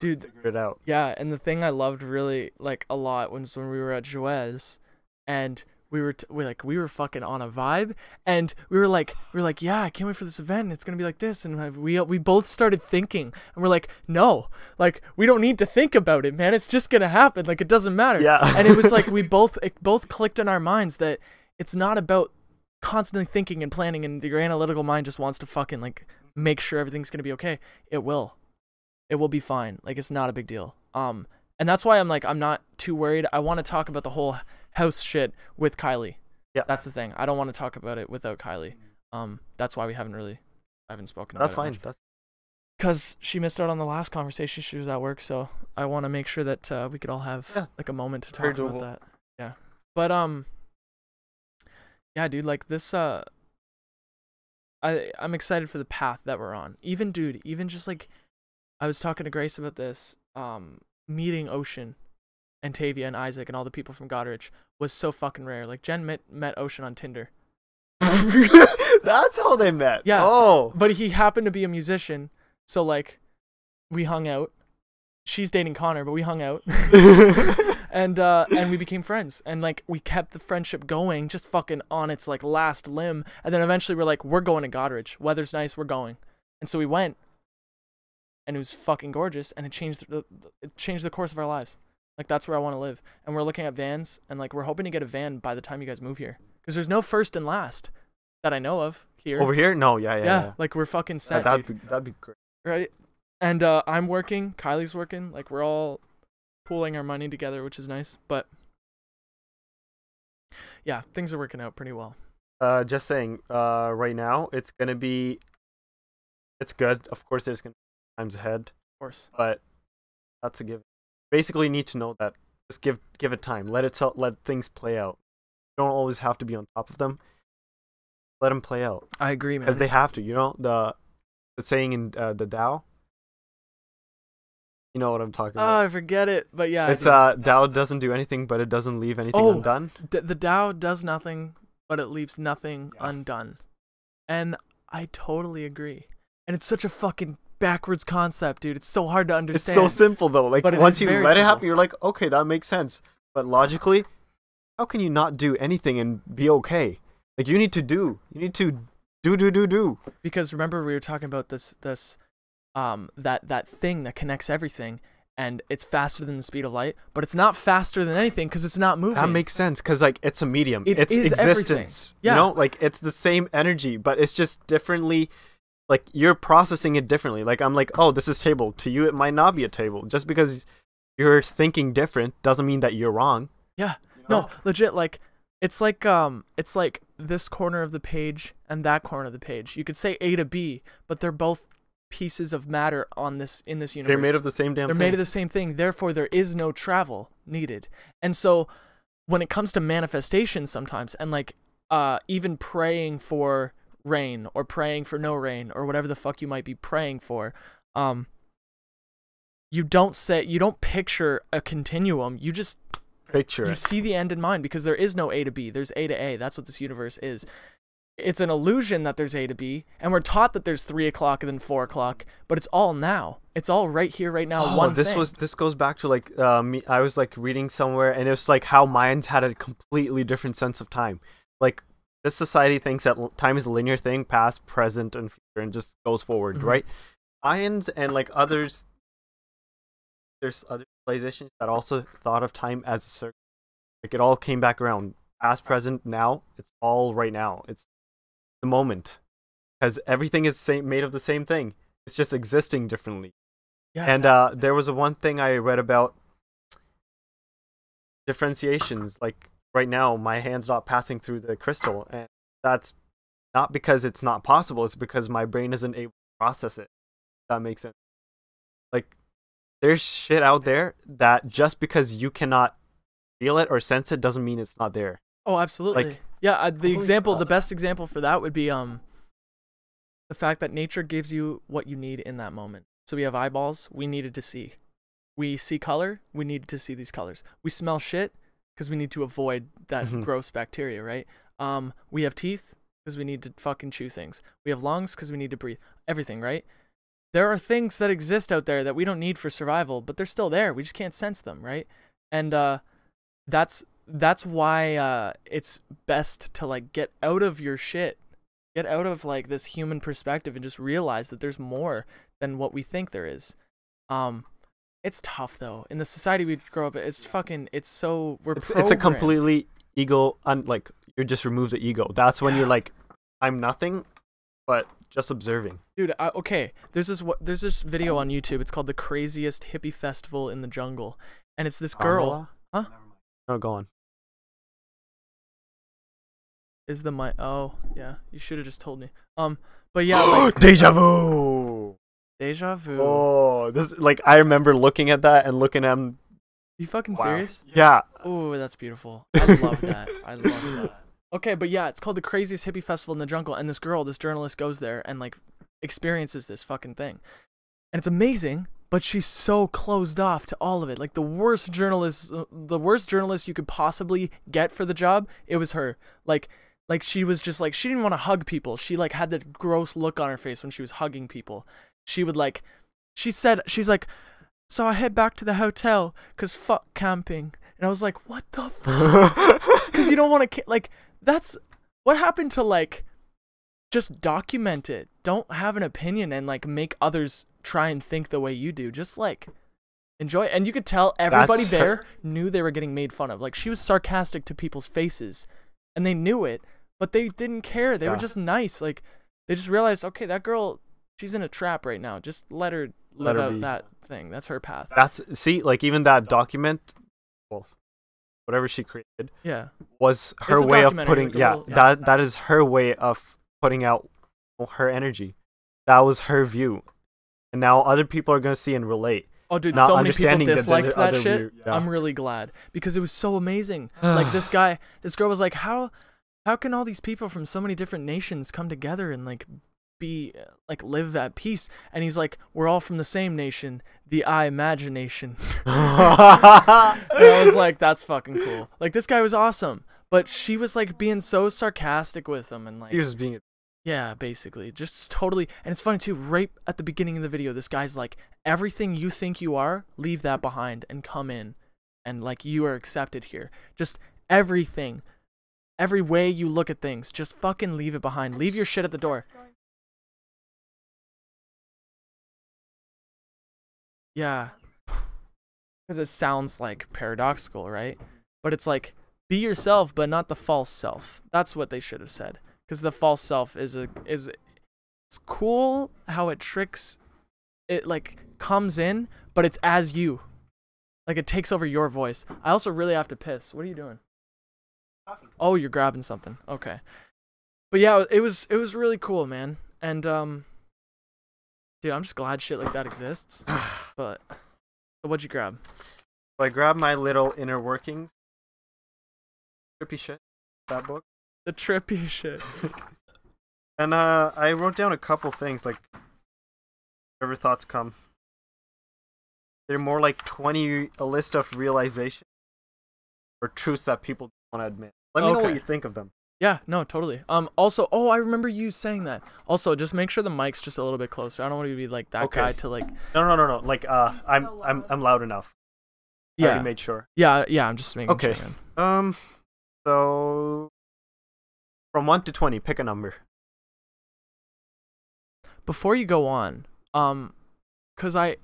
figure it out. Yeah, and the thing I loved really like a lot was when we were at Joez, and we were fucking on a vibe, and we were like, yeah, I can't wait for this event. It's gonna be like this, and we both started thinking, and we're like, no, like we don't need to think about it, man. It's just gonna happen. Like it doesn't matter. Yeah. And it was like it both clicked in our minds that it's not about constantly thinking and planning, and your analytical mind just wants to fucking like make sure everything's gonna be okay. It will be fine. Like it's not a big deal. And that's why I'm not too worried. I want to talk about the whole house shit with Kylie. Yeah, that's the thing. I don't want to talk about it without Kylie. That's why I haven't spoken about it. That's fine. That's because she missed out on the last conversation. She was at work, so I want to make sure that we could all have like a moment to talk about that. Yeah, but yeah, dude, like this. I'm excited for the path that we're on. Even just like I was talking to Grace about this. Meeting Ocean and Tavia and Isaac and all the people from Goderich was so fucking rare. Like Jen met Ocean on Tinder. That's how they met. Yeah. Oh. But he happened to be a musician, so like we hung out. She's dating Connor, but we hung out. and we became friends, and like we kept the friendship going, just fucking on its like last limb. And then eventually we're like, we're going to Goderich. Weather's nice, we're going. And so we went. And it was fucking gorgeous, and it changed the course of our lives. Like that's where I want to live, and we're looking at vans, and like we're hoping to get a van by the time you guys move here, because there's no first and last that I know of here. Over here? No, yeah. Like we're fucking set. That'd be great. Right? And I'm working, Kylie's working, like we're all pooling our money together, which is nice. But yeah, things are working out pretty well. Just saying, right now it's good. Of course, there's gonna be times ahead, Of course. but that's a given. Basically, you need to know that just give it time. Let things play out. You don't always have to be on top of them. Let them play out. I agree, man. Because they have to. You know the saying in the Tao. You know what I'm talking about. Oh, I forget it, but yeah. It's Tao doesn't do anything, but it doesn't leave anything undone. The Tao does nothing, but it leaves nothing undone, and I totally agree. And it's such a fucking backwards concept, dude. It's so hard to understand. It's so simple though. Like once you let it happen, you're like, okay, that makes sense. But logically, how can you not do anything and be okay? Like you need to do. You need to do. Because remember we were talking about this that thing that connects everything, and it's faster than the speed of light, but it's not faster than anything because it's not moving. That makes sense because like it's a medium. It's is existence. Everything. Yeah. You know, like it's the same energy, but it's just differently. Like you're processing it differently. Like I'm like, oh, this is table. To you, it might not be a table. Just because you're thinking different doesn't mean that you're wrong. Yeah. You know? No, legit. Like it's like this corner of the page and that corner of the page. You could say A to B, but they're both pieces of matter in this universe. They're made of the same damn thing. They're made of the same thing. Therefore, there is no travel needed. And so, when it comes to manifestation, sometimes and like even praying for rain or praying for no rain or whatever the fuck you might be praying for, you don't picture a continuum. You just see the end in mind, because there is no A to B. There's A to A. That's what this universe is. It's an illusion that there's A to B, and we're taught that there's 3 o'clock and then 4 o'clock, but it's all now. It's all right here, right now. This goes back to like I was like reading somewhere, and it was like how Mayans had a completely different sense of time. Like this society thinks that time is a linear thing, past, present, and future, and just goes forward, right? Mayans and like others, there's other civilizations that also thought of time as a circle. Like it all came back around. past, present, now. It's all right now. It's the moment, because everything is made of the same thing. It's just existing differently. Yeah. And there was one thing I read about differentiations. Like right now, my hand's not passing through the crystal, and that's not because it's not possible. It's because my brain isn't able to process it. That makes sense. Like, there's shit out there that just because you cannot feel it or sense it doesn't mean it's not there. Oh, absolutely. Like, yeah, the best example for that would be the fact that nature gives you what you need in that moment. So we have eyeballs, we needed to see. We see color, we needed to see these colors. We smell shit because we need to avoid that gross bacteria, right? We have teeth because we need to fucking chew things. We have lungs because we need to breathe. Everything, right? There are things that exist out there that we don't need for survival, but they're still there. We just can't sense them, right? And that's why it's best to like get out of your shit. Get out of like this human perspective and just realize that there's more than what we think there is. It's tough though. In the society we grow up, it's so it's a completely ego like you just remove the ego. That's when you're like, I'm nothing, but just observing. Dude, okay. There's this video on YouTube. It's called The Craziest Hippie Festival in the Jungle, and it's this girl. Huh? No, go on. Is the mic? Oh, yeah. You should have just told me. But yeah. Like, Deja vu. Deja vu. Oh, this like I remember looking at that and looking at him. You fucking serious? Yeah. Oh, that's beautiful. I love that. I love that. Okay, but yeah, it's called The Craziest Hippie Festival in the Jungle, and this journalist goes there and like experiences this fucking thing, and it's amazing. But she's so closed off to all of it. Like the worst journalist you could possibly get for the job, it was her. Like she was just like, she didn't want to hug people. She like had that gross look on her face when she was hugging people. She would like, she's like, so I head back to the hotel because fuck camping. And I was like, what the fuck? Because you don't want to, like, that's what happened to like, just document it. Don't have an opinion and like make others try and think the way you do. Just like enjoy it. And you could tell everybody there knew they were getting made fun of. Like she was sarcastic to people's faces and they knew it, but they didn't care. They were just nice. Like they just realized, okay, that girl, she's in a trap right now. Just let her live out that thing. That's her path. See, like even that document, well, whatever she created, was her way of putting, that is her way of putting out her energy. That was her view, and now other people are gonna see and relate. Oh, dude, so many people disliked that shit. I'm really glad because it was so amazing. Like this girl was like, how can all these people from so many different nations come together and like be like live at peace? And he's like, we're all from the same nation, the imagination. And I was like, that's fucking cool. Like this guy was awesome, but she was like being so sarcastic with him and like he was being. Yeah, basically. Just totally. And it's funny too, right at the beginning of the video, this guy's like, everything you think you are, leave that behind and come in. And like, you are accepted here. Just everything. Every way you look at things, just fucking leave it behind. Leave your shit at the door. Yeah. Because it sounds like paradoxical, right? But it's like, be yourself, but not the false self. That's what they should have said. Because the false self is it's cool how it tricks, it like comes in, but it's as you, like it takes over your voice. I also really have to piss. What are you doing? Oh, you're grabbing something. Okay, but yeah, it was really cool, man. And dude, I'm just glad shit like that exists. But what'd you grab? I grabbed my little inner workings. Trippy shit. That book. The trippy shit. And I wrote down a couple things, like whatever thoughts come. They're more like a list of realizations or truths that people don't want to admit. Let me know what you think of them. Yeah, no, totally. Also, oh, I remember you saying that. Also, just make sure the mic's just a little bit closer. I don't want to be like that guy to like. No. Like I'm loud enough. Yeah. I already made sure. Yeah. I'm just making sure. Okay. So. From 1 to 20, pick a number. Before you go on, cause I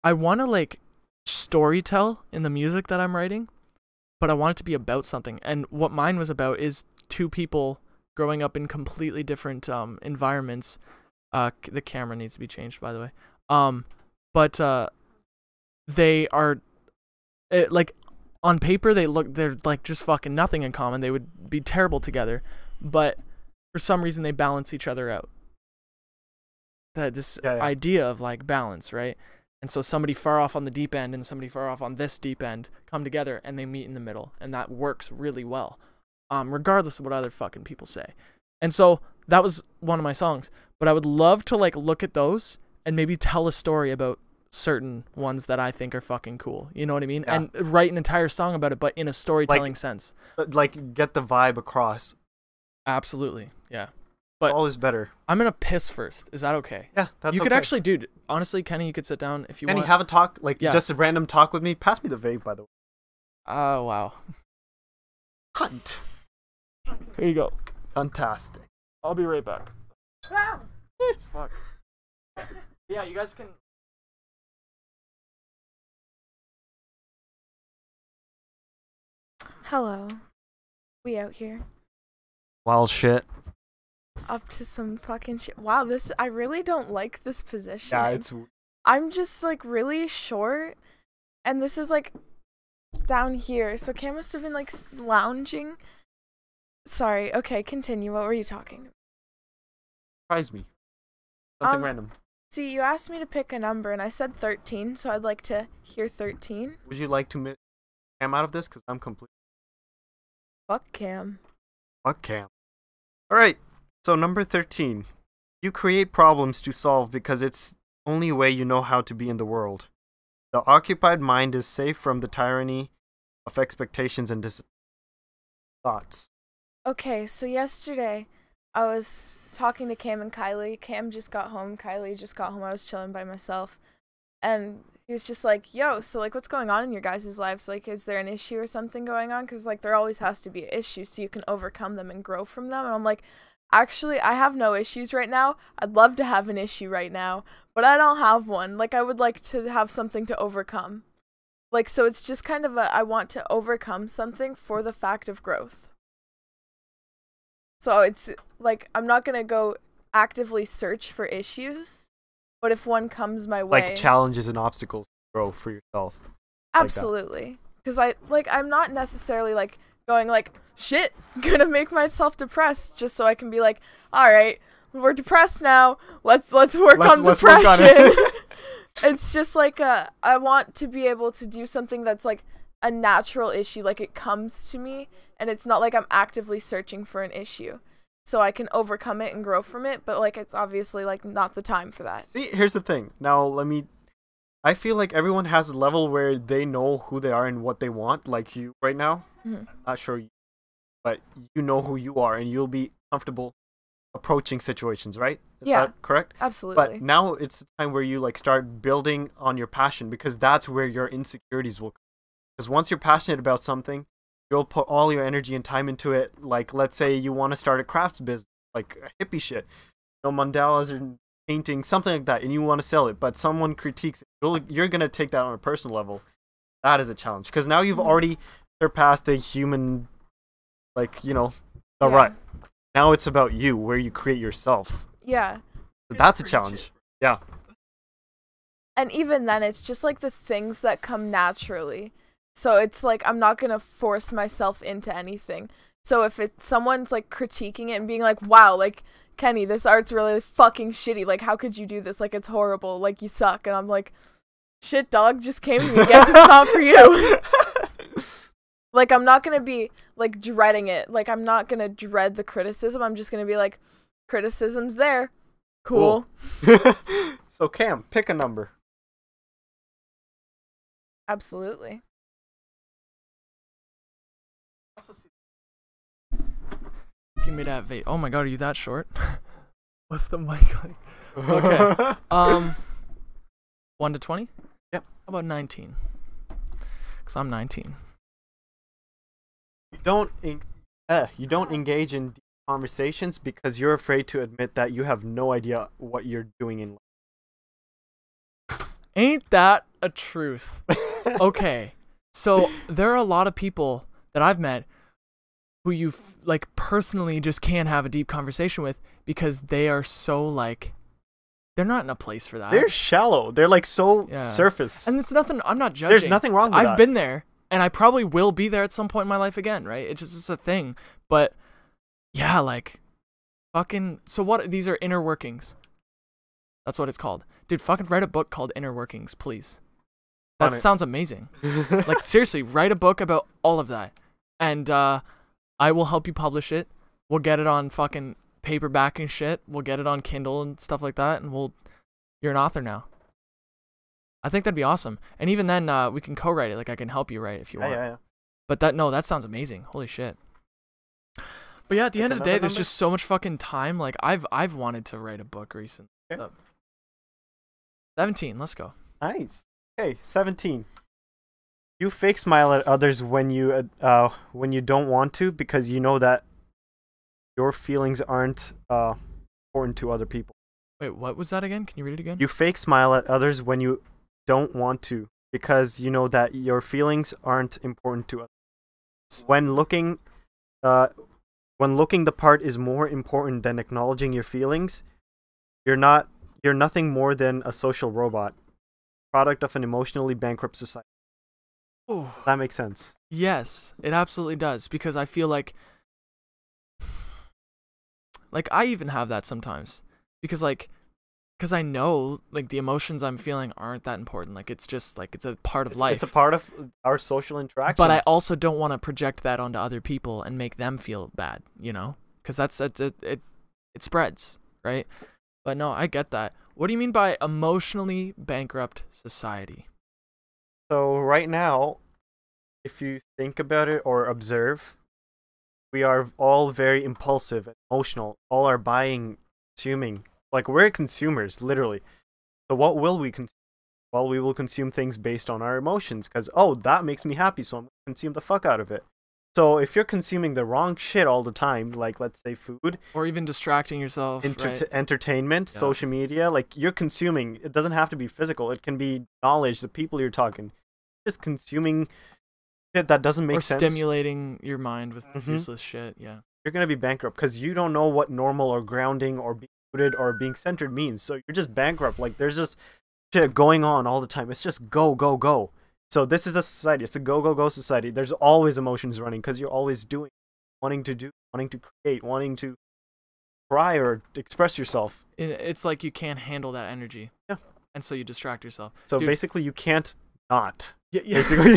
want to like story tell in the music that I'm writing, but I want it to be about something. And what mine was about is two people growing up in completely different environments. The camera needs to be changed, by the way. But they are like on paper they're like just fucking nothing in common. They would be terrible together, but for some reason they balance each other out. This idea of like balance, right? And so somebody far off on the deep end and somebody far off on this deep end come together and they meet in the middle, and that works really well, regardless of what other fucking people say. And so that was one of my songs. But I would love to like look at those and maybe tell a story about certain ones that I think are fucking cool. You know what I mean? Yeah. And write an entire song about it, but in a storytelling sense. Like get the vibe across. Absolutely, yeah. But always better. I'm gonna piss first. Is that okay? Yeah, that's okay. You could actually, dude. Honestly, Kenny, you could sit down if you want. Kenny, have a talk, just a random talk with me. Pass me the vape, by the way. Oh wow. Cunt. Here you go. Fantastic. I'll be right back. Fuck. Yeah, you guys can. Hello. We out here. Wild shit. Up to some fucking shit. Wow, I really don't like this position. Yeah, I'm just like really short, and this is like down here. So Cam must have been like lounging. Sorry. Okay, continue. What were you talking? Surprise me. Something random. See, you asked me to pick a number, and I said 13, so I'd like to hear 13. Would you like to Cam out of this? Because I'm complete. Fuck Cam. Fuck Cam. Alright, so number 13. You create problems to solve because it's the only way you know how to be in the world. The occupied mind is safe from the tyranny of expectations and thoughts. Okay, so yesterday I was talking to Cam and Kylie. Cam just got home. Kylie just got home. I was chilling by myself. And he was just like, yo, so like what's going on in your guys' lives? Like, is there an issue or something going on? Because like there always has to be an issue so you can overcome them and grow from them. And I'm like, actually, I have no issues right now. I'd love to have an issue right now, but I don't have one. Like, I would like to have something to overcome. Like, so it's just kind of I want to overcome something for the fact of growth. So it's like, I'm not going to go actively search for issues, but if one comes my way. Like challenges and obstacles to grow for yourself. Absolutely. Because I'm not necessarily like going like, shit, gonna make myself depressed just so I can be like, all right, we're depressed now. Let's work on depression. Work on it. It's just like I want to be able to do something that's like a natural issue, like it comes to me, and it's not like I'm actively searching for an issue. So I can overcome it and grow from it, but like it's obviously like not the time for that. See, here's the thing. Now I feel like everyone has a level where they know who they are and what they want, like you right now. Mm-hmm. Not sure, but you know who you are and you'll be comfortable approaching situations, right? Is that correct? Absolutely. But now it's the time where you like start building on your passion, because that's where your insecurities will come. Because once you're passionate about something, you'll put all your energy and time into it. Like, let's say you want to start a crafts business, like a hippie shit, mandalas and painting, something like that, and you want to sell it, but someone critiques it. You're going to take that on a personal level. That is a challenge, because now you've already surpassed the human, the rut. Now it's about you, where you create yourself. Yeah. So that's a challenge. Yeah. And even then, it's just like the things that come naturally. So it's like I'm not going to force myself into anything. So if someone's like critiquing it and being like, wow, like, Kenny, this art's really fucking shitty. Like, how could you do this? Like, it's horrible. Like, you suck. And I'm like, shit, dog, just came to me. Guess it's not for you. Like, I'm not going to be, like, dreading it. Like, I'm not going to dread the criticism. I'm just going to be like, criticism's there. Cool. So, Cam, pick a number. Absolutely. Give me that vape. Oh my god, are you that short? What's the mic like? Okay. 1 to 20? Yep. How about 19? Because I'm 19. You don't engage in deep conversations because you're afraid to admit that you have no idea what you're doing in life. Ain't that a truth? Okay. So there are a lot of people that I've met who you like personally just can't have a deep conversation with because they are so like they're not in a place for that. They're shallow. They're like so surface. And it's nothing. I'm not judging. There's nothing wrong with that. I've been there, and I probably will be there at some point in my life again. Right? It's a thing. But yeah, like fucking. So what? These are inner workings. That's what it's called, dude. Fucking write a book called Inner Workings, please. That sounds amazing. Like seriously, write a book about all of that, and I will help you publish it. We'll get it on fucking paperback and shit. We'll get it on Kindle and stuff like that, and you're an author now. I think that'd be awesome. And even then, we can co-write it. Like I can help you write if you want. Yeah. But that sounds amazing. Holy shit. But yeah, at the end of the day, there's just so much fucking time. Like I've wanted to write a book recently. Okay. So, 17. Let's go. Nice. Okay, 17. You fake smile at others when you don't want to because you know that your feelings aren't important to other people. Wait, what was that again? Can you read it again? You fake smile at others when you don't want to because you know that your feelings aren't important to others. When looking the part is more important than acknowledging your feelings, you're nothing more than a social robot, product of an emotionally bankrupt society. Ooh. That makes sense. Yes, it absolutely does, because I feel like I even have that sometimes, because I know like the emotions I'm feeling aren't that important. Like it's just like it's a part of life. It's a part of our social interactions. But I also don't want to project that onto other people and make them feel bad, you know? Because it spreads, right? But no, I get that. What do you mean by emotionally bankrupt society? So right now, if you think about it or observe, we are all very impulsive and emotional. All our buying, consuming. Like, we're consumers, literally. So what will we consume? Well, we will consume things based on our emotions. Because, oh, that makes me happy, so I'm going to consume the fuck out of it. So if you're consuming the wrong shit all the time, like, let's say food. Or even distracting yourself, right? Entertainment, Yeah. Social media. Like, you're consuming. It doesn't have to be physical. It can be knowledge, the people you're talking. Just consuming shit that doesn't make sense. Or stimulating your mind with useless shit, yeah. You're going to be bankrupt because you don't know what normal or grounding or being rooted or being centered means. So you're just bankrupt. Like, there's just shit going on all the time. It's just go, go, go. So this is a society. It's a go, go, go society. There's always emotions running because you're always doing, wanting to do, wanting to create, wanting to cry or express yourself. It's like you can't handle that energy. Yeah. And so you distract yourself. So Dude, basically you can't not. Yeah. Basically.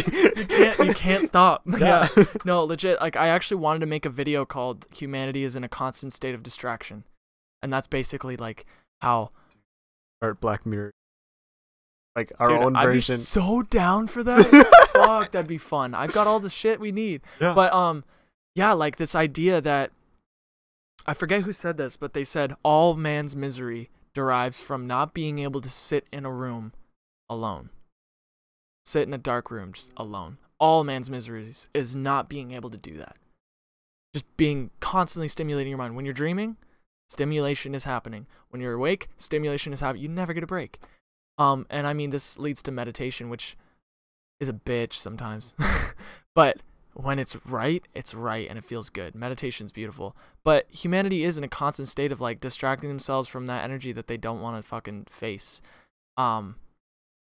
you can't stop. Yeah. No, legit. Like, I actually wanted to make a video called "Humanity is in a Constant State of Distraction," and that's basically like how Or Black Mirror. Like our Dude, own version. I'd be so down for that. Fuck, that'd be fun. I've got all the shit we need. Yeah. But yeah, like this idea that I forget who said this, but they said all man's misery derives from not being able to sit in a room alone. Sit in a dark room just alone. All man's miseries is not being able to do that. Just being constantly stimulating your mind. When you're dreaming, stimulation is happening. When you're awake, stimulation is happening. You never get a break. And I mean, this leads to meditation, which is a bitch sometimes. But when it's right, and it feels good. Meditation's beautiful. But humanity is in a constant state of like distracting themselves from that energy that they don't want to fucking face.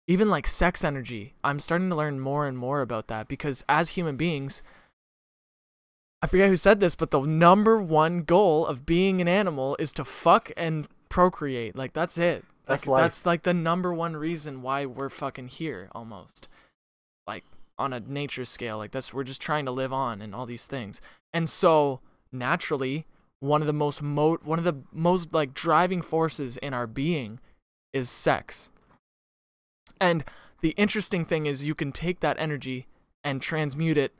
Even like sex energy, I'm starting to learn more and more about that, because as human beings, I forget who said this, but the number one goal of being an animal is to fuck and procreate. Like, that's it. That's like, life. That's like the number one reason why we're fucking here, almost. Like, on a nature scale, like we're just trying to live on and all these things. And so naturally, one of the most like driving forces in our being is sex. And the interesting thing is you can take that energy and transmute it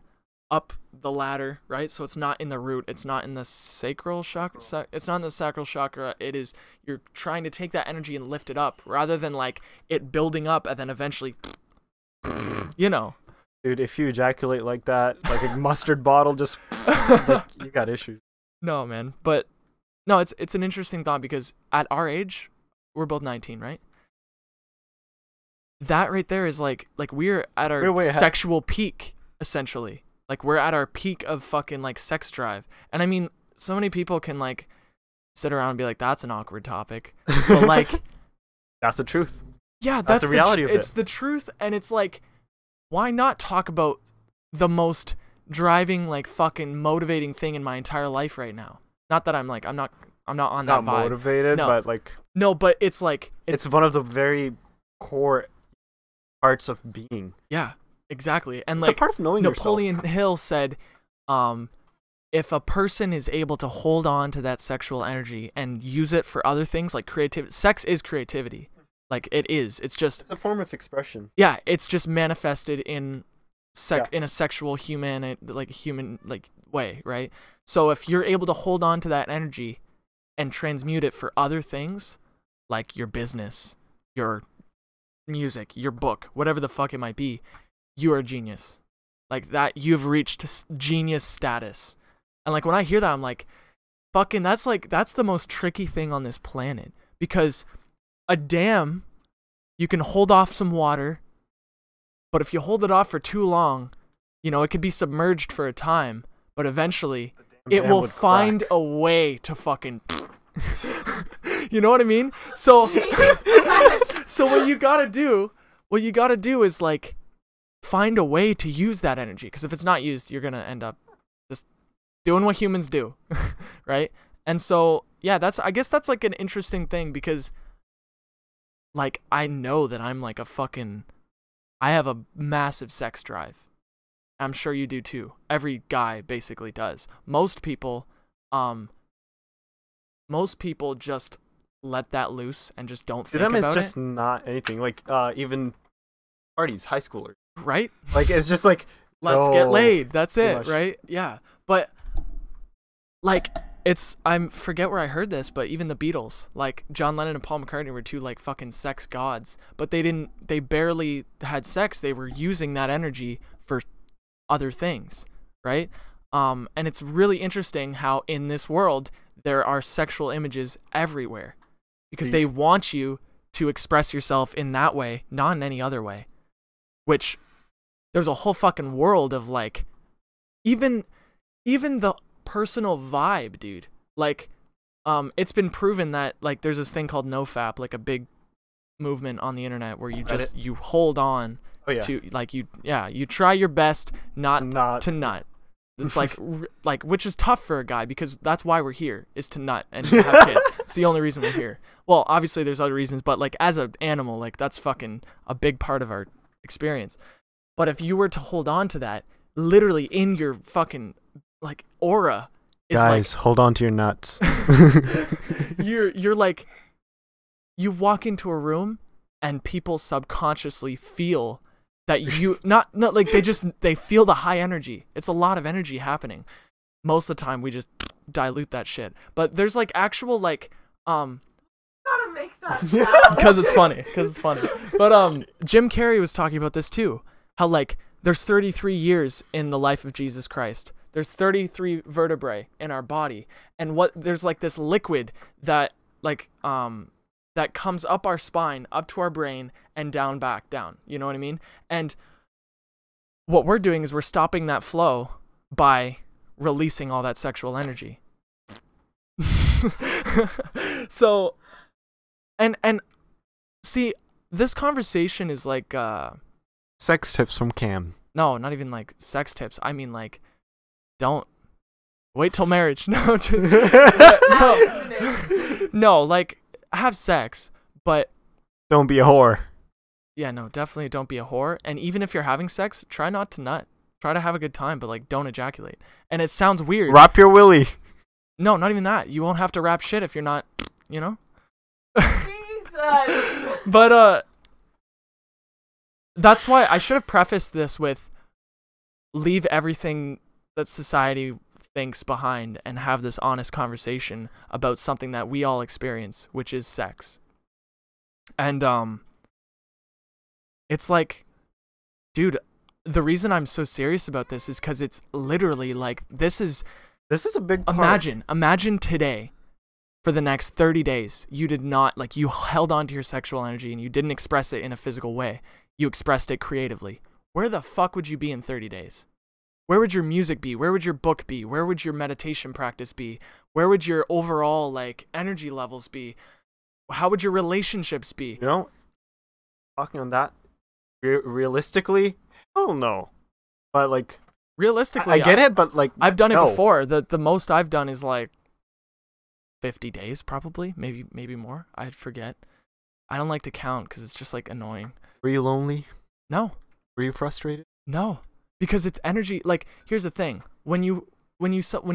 up the ladder, right? So it's not in the root, it's not in the sacral chakra, it's not in the sacral chakra. It is, you're trying to take that energy and lift it up rather than like it building up and then eventually, you know. Dude, if you ejaculate like that, like a mustard bottle, just like, you got issues. No, man. But no, it's an interesting thought, because at our age, we're both 19, right? That right there is like we're at our sexual peak, essentially. Like, we're at our peak of fucking, like, sex drive. And I mean, so many people can, like, sit around and be like, that's an awkward topic. But, like... That's the truth. Yeah, that's the reality of it. It's the truth, and it's like, why not talk about the most driving, like, fucking motivating thing in my entire life right now? Not that I'm, like, I'm not on that vibe. Not motivated, No. but, like... No, but it's, like... It's one of the very core parts of being. Yeah. Exactly. And it's like a part of knowing Napoleon yourself. Hill said, if a person is able to hold on to that sexual energy and use it for other things like creativity, sex is creativity. Like, it is. It's just... It's a form of expression. Yeah, it's just manifested in in a sexual human way, right? So if you're able to hold on to that energy and transmute it for other things, like your business, your music, your book, whatever the fuck it might be, you are a genius. Like, that, you've reached genius status. And like, when I hear that, I'm like, fucking, that's the most tricky thing on this planet. Because a dam, you can hold off some water, but if you hold it off for too long, you know, it could be submerged for a time, but eventually it will find a way to fucking you know what I mean? So so what you gotta do is, like, find a way to use that energy, because if it's not used, you're gonna end up just doing what humans do. Right? And so, yeah, I guess that's like an interesting thing, because, like, I know that I'm like I have a massive sex drive. I'm sure you do too. Every guy basically does. Most people just let that loose and just don't think about it. To them, it's just not anything. Like, even parties, high schoolers. Right? Like, it's just like, let's get laid. That's it, much. right? Yeah. But, like, I forget where I heard this, but even the Beatles, like, John Lennon and Paul McCartney were two, like, fucking sex gods, but they barely had sex. They were using that energy for other things, right? And it's really interesting how in this world there are sexual images everywhere, because they want you to express yourself in that way, not in any other way. Which, there's a whole fucking world of, like, even the personal vibe, dude. Like, it's been proven that, like, there's this thing called nofap, like a big movement on the internet where you hold on to, like, you try your best not to nut. It's like which is tough for a guy, because that's why we're here, is to nut and have kids. It's the only reason we're here. Well, obviously there's other reasons, but, like, as an animal, like, that's fucking a big part of our experience. But if you were to hold on to that, literally in your fucking, like, aura, is guys, hold on to your nuts. you're like, you walk into a room and people subconsciously feel that you not like, they feel the high energy. It's a lot of energy happening. Most of the time we just dilute that shit. But there's, like, actual, like, Gotta make that sound. because it's funny. But Jim Carrey was talking about this too. How, like, there's 33 years in the life of Jesus Christ. There's 33 vertebrae in our body, and there's, like, this liquid that, like, that comes up our spine, up to our brain, and back down. You know what I mean? And what we're doing is we're stopping that flow by releasing all that sexual energy. So, and see, this conversation is like sex tips from Cam. No, not even like sex tips. I mean, like, don't wait till marriage. No, no, like, have sex, but don't be a whore. Yeah, no, definitely don't be a whore. And even if you're having sex, try not to nut. Try to have a good time, but, like, don't ejaculate. And it sounds weird. Wrap your willy. No, not even that. You won't have to wrap shit if you're not, you know? Jesus. But that's why I should have prefaced this with, leave everything that society thinks behind and have this honest conversation about something that we all experience, which is sex. And it's like, dude, the reason I'm so serious about this is because it's literally like, this is a big part. Imagine today, for the next 30 days, you did not, like, you held on to your sexual energy and you didn't express it in a physical way. You expressed it creatively. Where the fuck would you be in 30 days? Where would your music be? Where would your book be? Where would your meditation practice be? Where would your overall like energy levels be? How would your relationships be? You know, talking on that, realistically, hell no. But like, Realistically, I get it, but like, I've done it no. before. The most I've done is like 50 days, probably, maybe more. I forget. I don't like to count because it's just like annoying. Were you lonely? No, Were you frustrated? no, because it's energy. Like, here's the thing: when you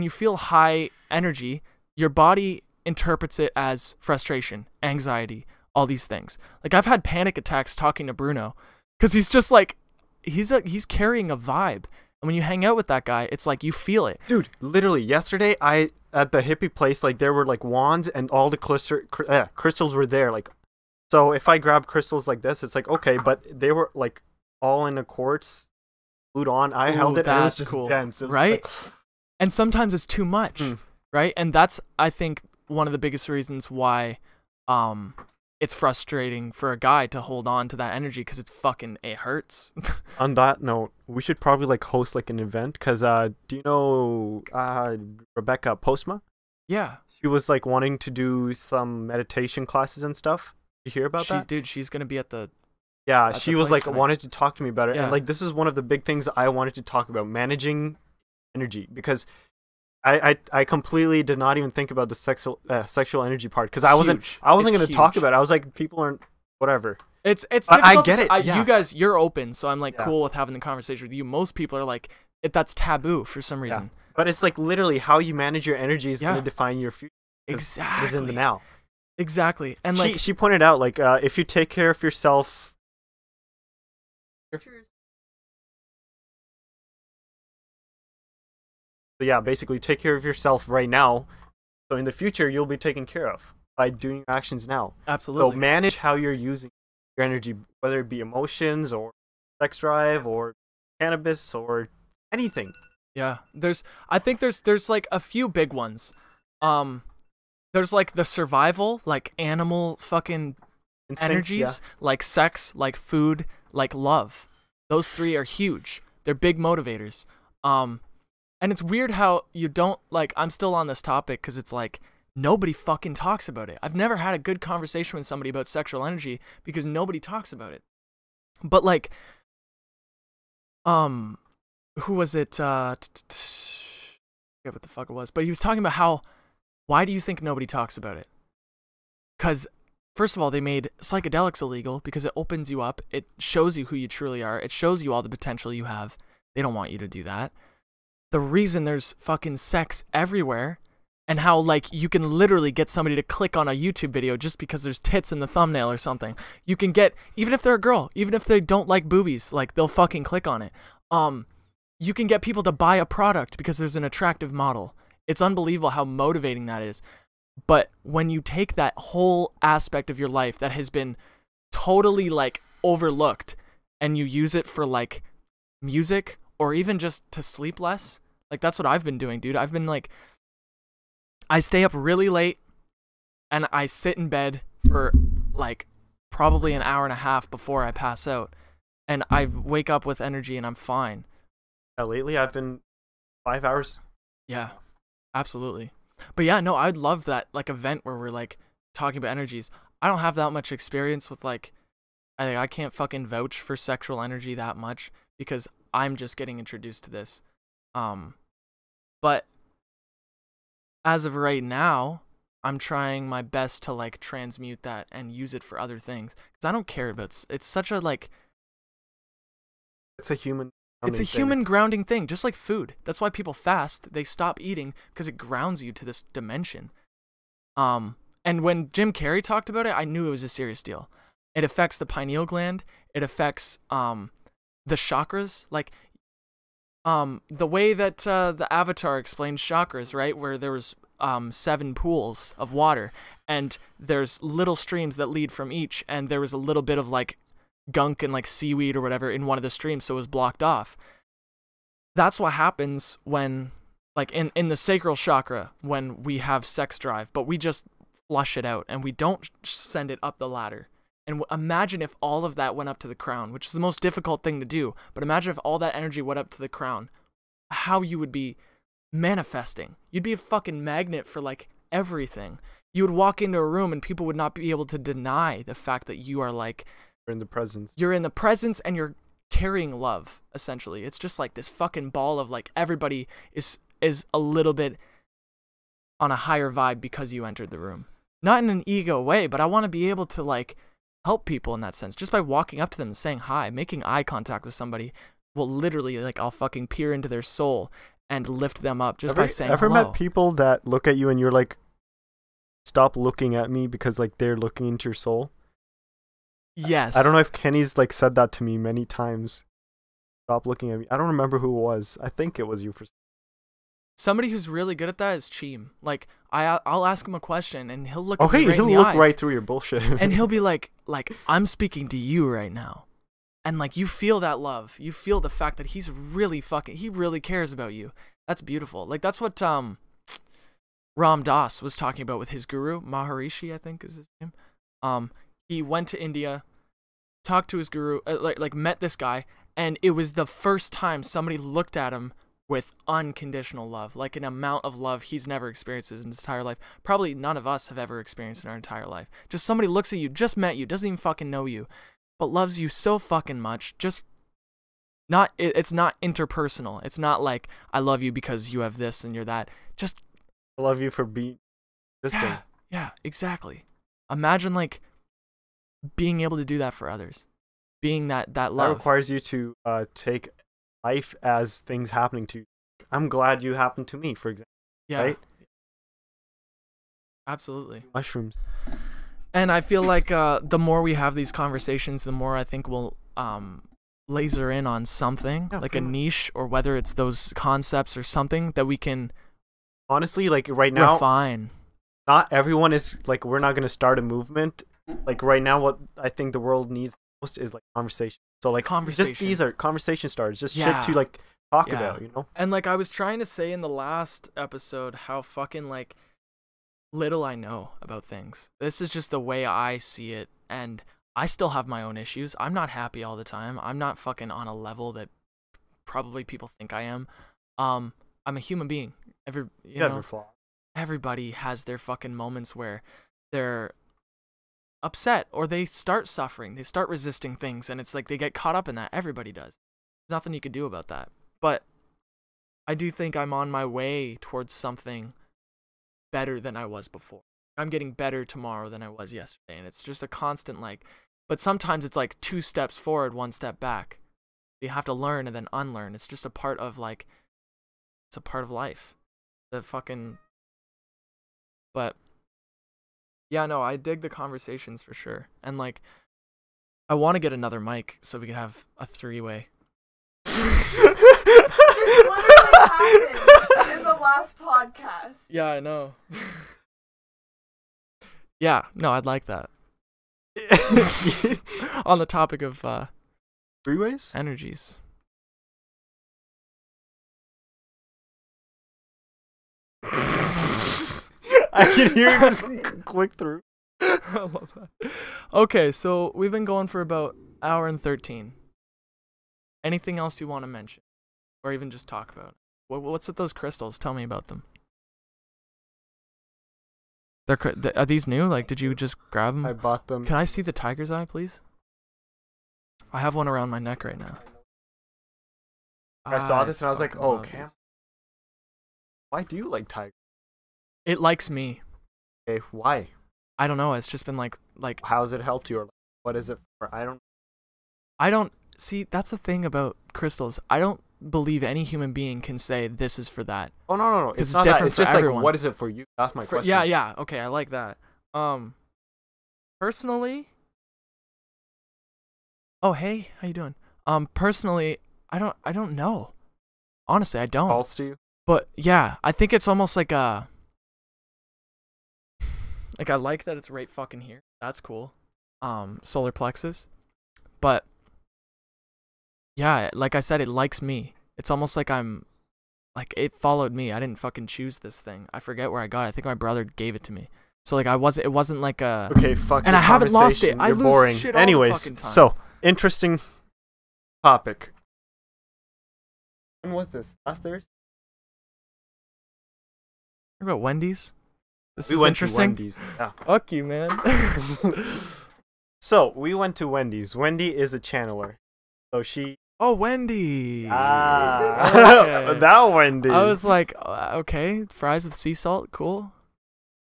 feel high energy, your body interprets it as frustration, anxiety, all these things. Like, I've had panic attacks talking to Bruno because he's just like he's carrying a vibe. And when you hang out with that guy, it's like you feel it. Dude, literally yesterday at the hippie place, like there were like wands and all the crystals were there. Like, so if I grab crystals like this, it's like okay, but they were like all in a quartz, glued on. I held it and it was just cool. dense. It was Right? like, And sometimes it's too much, right? And that's, I think, one of the biggest reasons why it's frustrating for a guy to hold on to that energy, because it hurts. on that note, we should probably like host like an event because do you know Rebecca Postma? Yeah. She was like wanting to do some meditation classes and stuff. You hear about that? Dude, she's going to be at the... Yeah, at she the was place like tonight. wanted to talk to me about it, Yeah. and like this is one of the big things I wanted to talk about: managing energy. Because I completely did not even think about the sexual energy part because I wasn't Huge. going to It's talk huge. about it. I was like, people aren't whatever. It's I difficult get to- it, yeah. You guys, you're open, so I'm like Yeah. cool with having the conversation with you. Most people are like, that's taboo for some reason. But it's like literally how you manage your energy is going Yeah. to define your future. 'Cause Exactly. It is in the now. Exactly. And like, She pointed out like if you take care of yourself. So yeah, basically take care of yourself right now, so in the future you'll be taken care of by doing your actions now. absolutely. So manage how you're using your energy, whether it be emotions or sex drive or cannabis or anything. Yeah, I think there's like a few big ones. There's like the survival, like animal fucking Instincts, energies, like sex, like food, like love. Those three are huge. They're big motivators. And it's weird how you don't, like, I'm still on this topic because it's like nobody fucking talks about it. I've never had a good conversation with somebody about sexual energy because nobody talks about it. But like, who was it? I forget what the fuck it was. But he was talking about why do you think nobody talks about it? Because, first of all, they made psychedelics illegal because it opens you up. It shows you who you truly are. It shows you all the potential you have. They don't want you to do that. The reason there's fucking sex everywhere, and how, like, you can literally get somebody to click on a YouTube video just because there's tits in the thumbnail or something. You can get, even if they're a girl, even if they don't like boobies, like, they'll fucking click on it. You can get people to buy a product because there's an attractive model. It's unbelievable how motivating that is. But when you take that whole aspect of your life that has been totally, like, overlooked, and you use it for, like, music, or even just to sleep less, like, that's what I've been doing, dude. I've been, like, I stay up really late, and I sit in bed for, like, probably an hour and a half before I pass out, and I wake up with energy, and I'm fine. Lately I've been 5 hours. Yeah, absolutely. But yeah, no, I'd love that, like, event where we're, like, talking about energies. I don't have that much experience with, like, I can't fucking vouch for sexual energy that much because I'm just getting introduced to this. But as of right now, I'm trying my best to, like, transmute that and use it for other things because I don't care about it's such a, like, It's a human. it's a human grounding thing, just like food. That's why people fast. They stop eating because it grounds you to this dimension. And when Jim Carrey talked about it, I knew it was a serious deal. It affects the pineal gland. It affects the chakras, like the way that the Avatar explained chakras, right? Where there was 7 pools of water, and there's little streams that lead from each, and there was a little bit of, like, gunk and, like, seaweed or whatever in one of the streams, so it was blocked off. That's what happens when, like, in the sacral chakra, when we have sex drive, but we just flush it out and we don't send it up the ladder. And imagine if all of that went up to the crown, which is the most difficult thing to do, but imagine if all that energy went up to the crown. how you would be manifesting. You'd be a fucking magnet for like everything. You would walk into a room and people would not be able to deny the fact that you are like, You're in the presence. You're in the presence and you're carrying love, essentially. It's just like this fucking ball of like everybody is a little bit on a higher vibe because you entered the room. Not in an ego way, but I want to be able to like help people in that sense. Just by walking up to them and saying hi, making eye contact with somebody will literally, like, I'll fucking peer into their soul and lift them up just by saying ever hello. met people that look at you and you're like, stop looking at me because like they're looking into your soul? Yes. I don't know if Kenny's like said that to me many times. Stop looking at me. I don't remember who it was. I think it was you for. Somebody who's really good at that is Cheem. Like, I'll ask him a question and he'll look Oh, at me hey, right he'll in the look eyes, right through your bullshit. and he'll be like, I'm speaking to you right now. And like, you feel that love. You feel the fact that he really cares about you. That's beautiful. Like, that's what Ram Dass was talking about with his guru, Maharishi, I think is his name. He went to India, talked to his guru, like met this guy, and it was the first time somebody looked at him with unconditional love, like an amount of love he's never experienced in his entire life. Probably none of us have ever experienced in our entire life. Just somebody looks at you, just met you, doesn't even fucking know you, but loves you so fucking much. Just not, it's not interpersonal. It's not like, I love you because you have this and you're that. Just, I love you for being existing. Yeah, exactly. Imagine like being able to do that for others. Being that love. That requires you to take life as things happening to you. I'm glad you happened to me, for example. Yeah. Right? Absolutely. Mushrooms. And I feel like the more we have these conversations, the more I think we'll laser in on something, like a niche, or whether it's those concepts or something that we can honestly, like right now, refine. Not everyone is like, we're not going to start a movement. Like right now, what I think the world needs most is like conversation. So like just these are conversation starters, just shit to like talk about, you know? And like I was trying to say in the last episode how fucking like little I know about things. This is just the way I see it, and I still have my own issues. I'm not happy all the time. I'm not fucking on a level that probably people think I am. I'm a human being. Everybody has their fucking moments where they're upset or they start suffering, they start resisting things, and it's like they get caught up in that. Everybody does. There's nothing you can do about that. But I do think I'm on my way towards something better than I was before. I'm getting better tomorrow than I was yesterday, and it's just a constant like, but sometimes it's like 2 steps forward, 1 step back. You have to learn and then unlearn. It's just a part of like, it's a part of life. The fucking, but yeah, no, I dig the conversations for sure. And like, I want to get another mic so we can have a 3-way. This literally happened in the last podcast. Yeah, I know. Yeah, no, I'd like that. On the topic of 3-ways? Energies. I can hear you just click through. I love that. Okay, so we've been going for about 1:13. Anything else you want to mention? Or even just talk about? What's with those crystals? Tell me about them. Are these new? Like, did you just grab them? I bought them. Can I see the tiger's eye, please? I have one around my neck right now. I saw this and I was like, oh, Cam. Why do you like tiger? It likes me. Okay, why? I don't know. It's just been like. How has it helped you? Or what is it for? I don't see. That's the thing about crystals. I don't believe any human being can say this is for that. Oh no! It's not different. It's just like, what is it for you? That's my question. Yeah. Okay, I like that. Personally. Oh hey, how you doing? Personally, I don't know. Honestly, I don't. False to you? But yeah, I think it's almost like a. Like, I like that it's right fucking here. That's cool. Solar plexus. But yeah, like I said, it likes me. It's almost like I'm like, it followed me. I didn't fucking choose this thing. I forget where I got it. I think my brother gave it to me. So like it wasn't like a. Okay, fuck. And I haven't lost it. I lose boring. shit all Anyways, the fucking time. So interesting topic. When was this? Last Thursday? What about Wendy's? This We is went interesting. to Wendy's. Yeah. Fuck you, man. So we went to Wendy's. Wendy is a channeler. So she Oh, Wendy. that Wendy. I was like, okay, fries with sea salt, cool.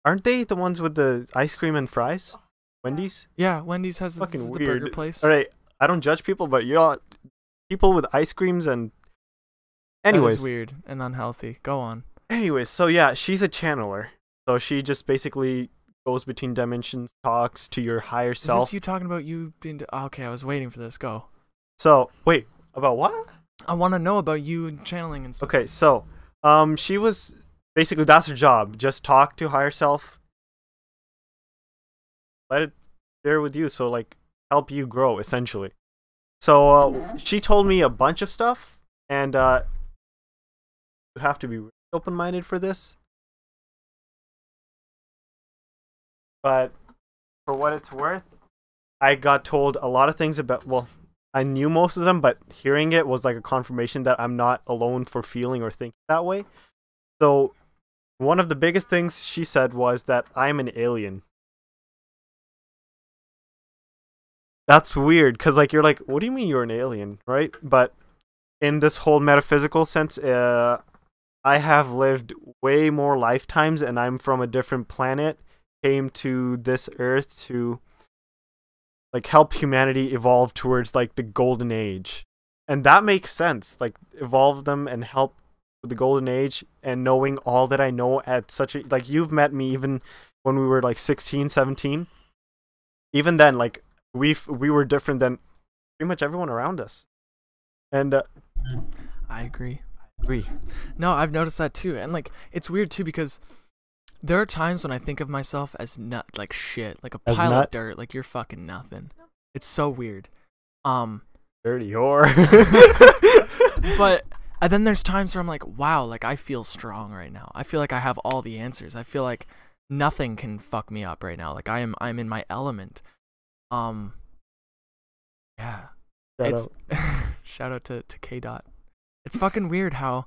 Aren't they the ones with the ice cream and fries? Wendy's? Yeah, Wendy's has the Fucking burger weird. place. All right, I don't judge people, but y'all people with ice creams and That anyways. is weird and unhealthy. Go on. Anyways, so yeah, she's a channeler. So she just basically goes between dimensions, talks to your higher Is self. this you talking about you being? Okay, I was waiting for this. Go. So wait, about what? I want to know about you channeling and stuff. Okay, so she was basically that's her job. Just talk to higher self. Let it share with you, so like help you grow essentially. So she told me a bunch of stuff, and you have to be really open-minded for this. But for what it's worth, I got told a lot of things about. Well, I knew most of them, but hearing it was like a confirmation that I'm not alone for feeling or thinking that way. So one of the biggest things she said was that I'm an alien. That's weird, because like you're like, what do you mean you're an alien, right? But in this whole metaphysical sense, I have lived way more lifetimes, and I'm from a different planet, came to this earth to like help humanity evolve towards like the golden age. And that makes sense, like evolve them and help with the golden age, and knowing all that I know at such a, like you've met me even when we were like 16, 17. Even then, like we were different than pretty much everyone around us. And I agree. agree. No, I've noticed that too, and like it's weird too because there are times when I think of myself as nut, like shit, like a As pile nut? of dirt, like you're fucking nothing. It's so weird. Dirty whore. But and then there's times where I'm like, wow, like I feel strong right now. I feel like I have all the answers. I feel like nothing can fuck me up right now. Like I'm in my element. Yeah. Shout out. Shout out to K Dot. It's fucking weird how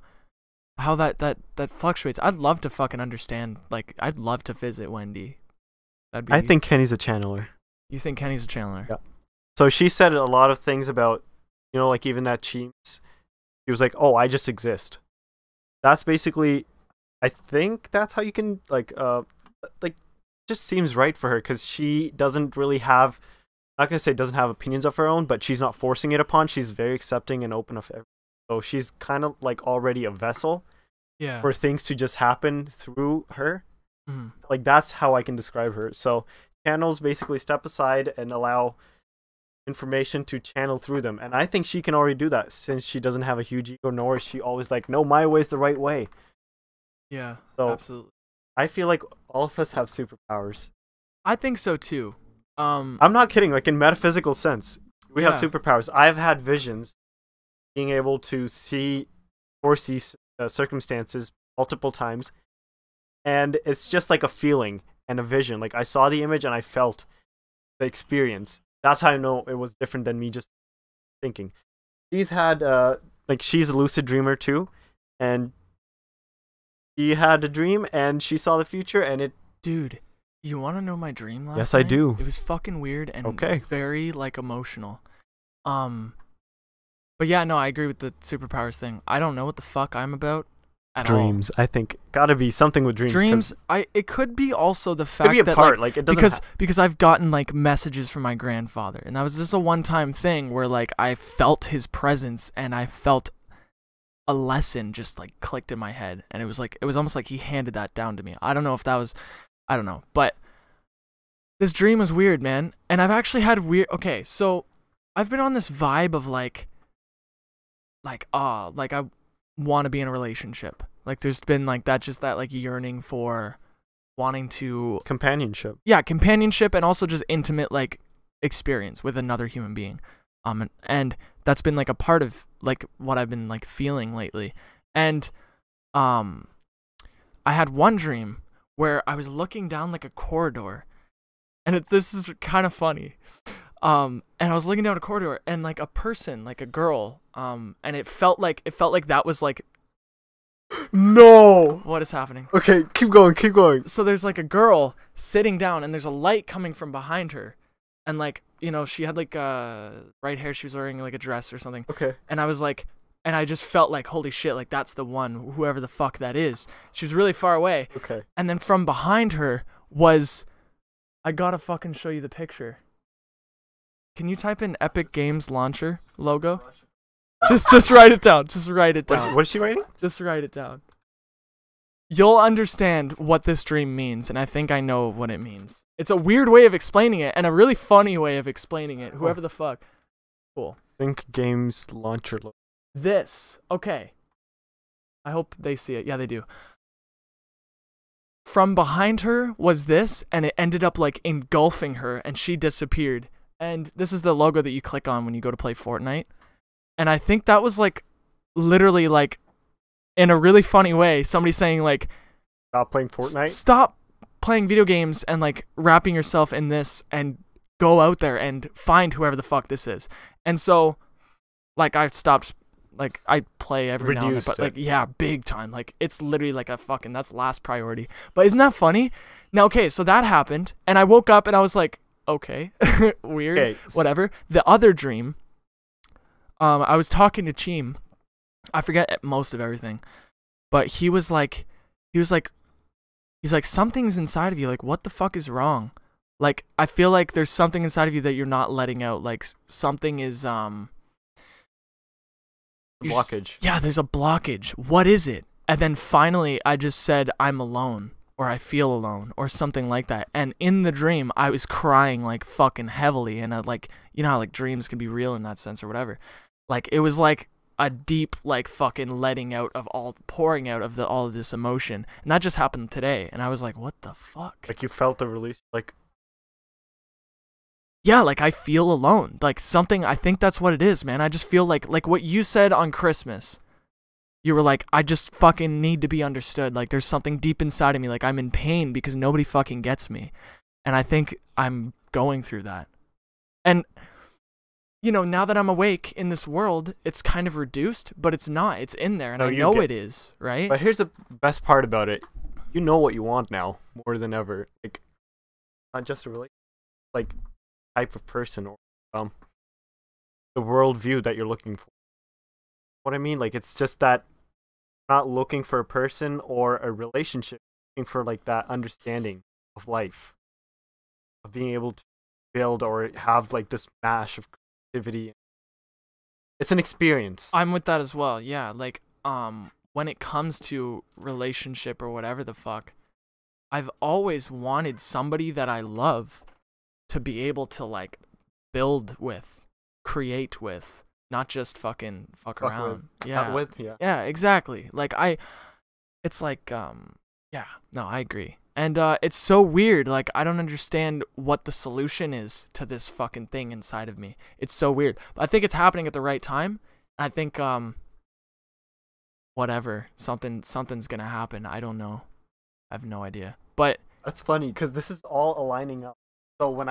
that fluctuates. I'd love to fucking understand. Like I'd love to visit Wendy. That'd be. I think Kenny's a channeler. You think Kenny's a channeler? Yeah. So she said a lot of things about, you know, like even at Cheems, she was like, "Oh, I just exist." That's basically, I think that's how you can like just seems right for her, because she doesn't really have, I'm not gonna say doesn't have opinions of her own, but she's not forcing it upon. She's very accepting and open of everything. So she's kind of like already a vessel Yeah. for things to just happen through her. Mhm. Like that's how I can describe her. So channels basically step aside and allow information to channel through them, and I think she can already do that since she doesn't have a huge ego, nor is she always like, no, my way's the right way. Yeah. So absolutely. I feel like all of us have superpowers. I think so too. I'm not kidding, like in metaphysical sense, we have Yeah. superpowers. I've had visions, being able to foresee circumstances multiple times, and it's just like a feeling and a vision. Like I saw the image and I felt the experience. That's how I know it was different than me just thinking. She's had like she's a lucid dreamer too, and she had a dream and she saw the future, and it. Dude, you want to know my dream last Yes, night? I do. It was fucking weird and Okay. very like emotional. But yeah, no, I agree with the superpowers thing. I don't know what the fuck I'm about at Dreams, I think, gotta be something with all. dreams. 'Cause It could be also the it fact could be a that part. like Like it doesn't. because I've gotten like messages from my grandfather, and that was just a one-time thing where like I felt his presence and I felt a lesson just like clicked in my head, and it was almost like he handed that down to me. I don't know if that was, I don't know, but this dream was weird, man. And I've actually had weird. Okay, so I've been on this vibe of like I want to be in a relationship. Like there's been like that like yearning for wanting to companionship. companionship, and also just intimate like experience with another human being. And that's been like a part of like what I've been like feeling lately. And I had one dream where I was looking down like a corridor, and this is kind of funny. And I was looking down a corridor, and like a person, like a girl, and it felt like that was like, No. what is happening? Okay, keep going, keep going. So there's like a girl sitting down, and there's a light coming from behind her, and like, you know, she had like bright hair. She was wearing like a dress or something. Okay. And I was like, and I just felt like, holy shit, like that's the one, whoever the fuck that is. She was really far away. Okay. And then from behind her was, I gotta fucking show you the picture. Can you type in Epic Games Launcher logo? Just write it down. Just write it down. What is she writing? Just write it down. You'll understand what this dream means, and I think I know what it means. It's a weird way of explaining it, and a really funny way of explaining it. Whoever the fuck. Cool. Think Games Launcher. This. Okay. I hope they see it. Yeah, they do. From behind her was this, and it ended up like engulfing her, and she disappeared. And this is the logo that you click on when you go to play Fortnite. And I think that was like literally like in a really funny way, somebody saying like, Stop playing Fortnite? Stop playing video games and like wrapping yourself in this and go out there and find whoever the fuck this is. And so like I stopped, like I play every now and then, but like, yeah, big time. Like it's literally like a fucking, that's last priority. But isn't that funny? Now, okay, so that happened and I woke up and I was like, okay, weird, okay, whatever. The other dream, I was talking to Cheem. I forget most of everything, but he was like, he's like, something's inside of you. Like, what the fuck is wrong? Like, I feel like there's something inside of you that you're not letting out. Like, something is, blockage. Yeah, there's a blockage. What is it? And then finally, I just said, I'm alone, or I feel alone, or something like that. And in the dream, I was crying like fucking heavily, and I, like, you know how like dreams can be real in that sense or whatever. Like, it was like a deep, like, fucking letting out of all, pouring out of all of this emotion. And that just happened today. And I was like, what the fuck? Like, you felt the release, like... Yeah, like, I feel alone. Like, something, I think that's what it is, man. I just feel like what you said on Christmas. You were like, I just fucking need to be understood. Like, there's something deep inside of me. Like, I'm in pain because nobody fucking gets me. And I think I'm going through that. And... you know, now that I'm awake in this world, it's kind of reduced, but it's not. It's in there, and no, I know it is, right? But here's the best part about it. You know what you want now, more than ever. Like, not just a really, like, type of person or the worldview that you're looking for. What I mean? Like, it's just that not looking for a person or a relationship, looking for, like, that understanding of life, of being able to build or have, like, this mash of activity. It's an experience. I'm with that as well. Yeah, like when it comes to relationship or whatever the fuck, I've always wanted somebody that I love to be able to like build with, create with, not just fucking fuck around. With. Yeah. Not with, yeah. Yeah, exactly. Like it's like yeah, no, I agree. And it's so weird. Like, I don't understand what the solution is to this fucking thing inside of me. It's so weird. But I think it's happening at the right time. I think whatever, something's gonna happen. I don't know. I have no idea. But that's funny because this is all aligning up. So when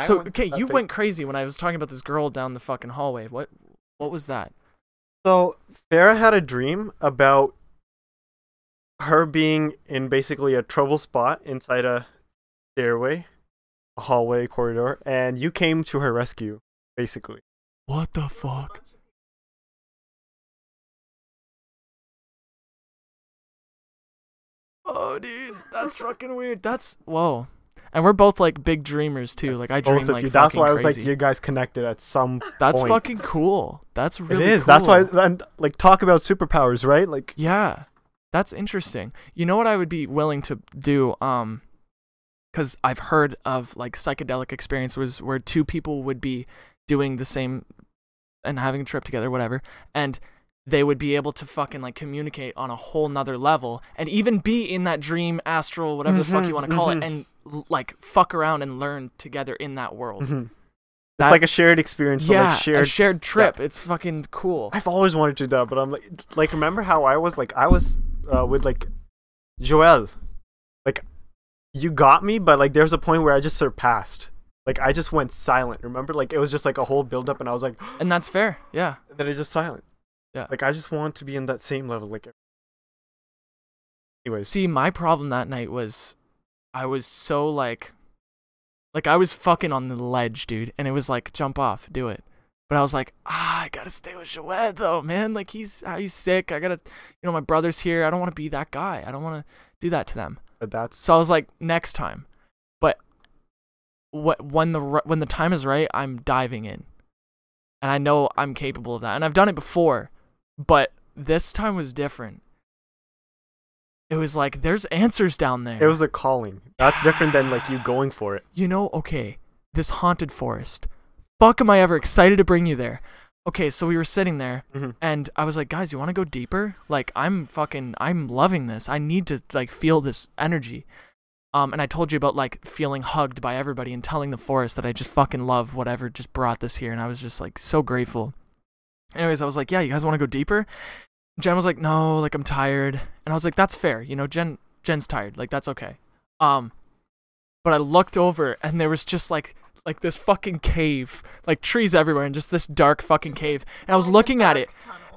you went crazy when I was talking about this girl down the fucking hallway. What was that? So Farah had a dream about her being in basically a trouble spot inside a stairway, a hallway, corridor, and you came to her rescue, basically. What the fuck? Oh, dude, that's fucking weird. That's whoa. And we're both like big dreamers too. Yes, like I dream like fucking that's why I was crazy. like, you guys connected at some That's point. fucking cool. That's really It is. Cool. That's why, and like, talk about superpowers, right? Like, yeah. That's interesting. You know what I would be willing to do? Because I've heard of like psychedelic experiences where two people would be doing the same and having a trip together, whatever, and they would be able to fucking like communicate on a whole nother level and even be in that dream, astral, whatever the fuck you want to call it, and like fuck around and learn together in that world. It's like a shared experience. Yeah, but like a shared trip. Yeah. It's fucking cool. I've always wanted to do that, but I'm like remember how I was with like Joel, like you got me, but like there was a point where I just surpassed. Like I just went silent. Remember, like it was just like a whole build up, and I was like, And that's fair. Yeah. and then it's just silent. Yeah. Like I just want to be in that same level. Like, anyways. See, my problem that night was I was so like I was fucking on the ledge, dude, and it was like, jump off, do it. But I was like, I gotta stay with Joed though, man. Like he's sick. I gotta, my brother's here. I don't want to be that guy. I don't want to do that to them. But that's So I was like, next time. But when the time is right, I'm diving in, and I know I'm capable of that, and I've done it before, but this time was different. It was like there's answers down there. it was a calling. That's different than like you going for it. Okay, this haunted forest. Fuck, am I ever excited to bring you there? Okay, so we were sitting there, and I was like, guys, you want to go deeper? Like, I'm loving this. I need to, like, feel this energy. And I told you about, like, feeling hugged by everybody and telling the forest that I just fucking love whatever just brought this here, and I was just, like, so grateful. Anyways, I was like, yeah, you guys want to go deeper? Jen was like, no, like, I'm tired. And I was like, that's fair. Jen's tired. Like, that's okay. But I looked over, and there was just, like this fucking cave, like trees everywhere, and just this dark fucking cave. And I was looking at it,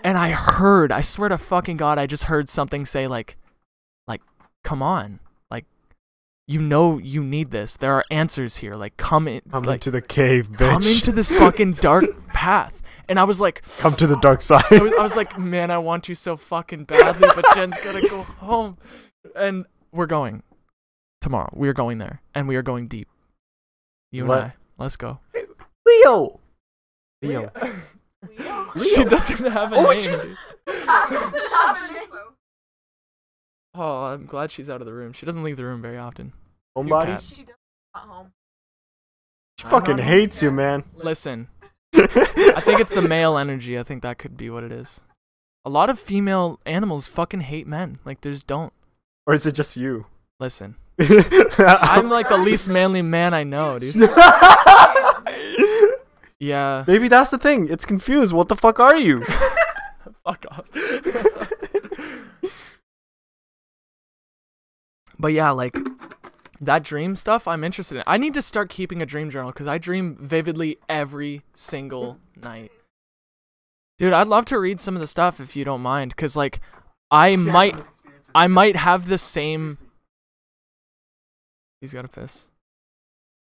and I swear to fucking God, I just heard something say like, come on, like, you need this. There are answers here. Like, come Into the cave, bitch. Come into this fucking dark path. And I was like, Come to the dark side. I was like, man, I want you so fucking badly, but Jen's gonna go home. And we're going tomorrow. We are going there, and we are going deep. You and I. Let's go. Leo. She doesn't have a name. Oh, I'm glad she's out of the room. She doesn't leave the room very often. Homebody? She does not home. She fucking hates you, man. Listen, I think it's the male energy. I think that could be what it is. A lot of female animals fucking hate men. Like, there's don't. Or is it just you? Listen. I'm like the least manly man I know, dude. Yeah. Maybe that's the thing. It's confused. What the fuck are you? Fuck off. But yeah, like, that dream stuff I'm interested in. I need to start keeping a dream journal because I dream vividly every single night. Dude, I'd love to read some of the stuff if you don't mind, because, like, I might have the same... He's got a piss.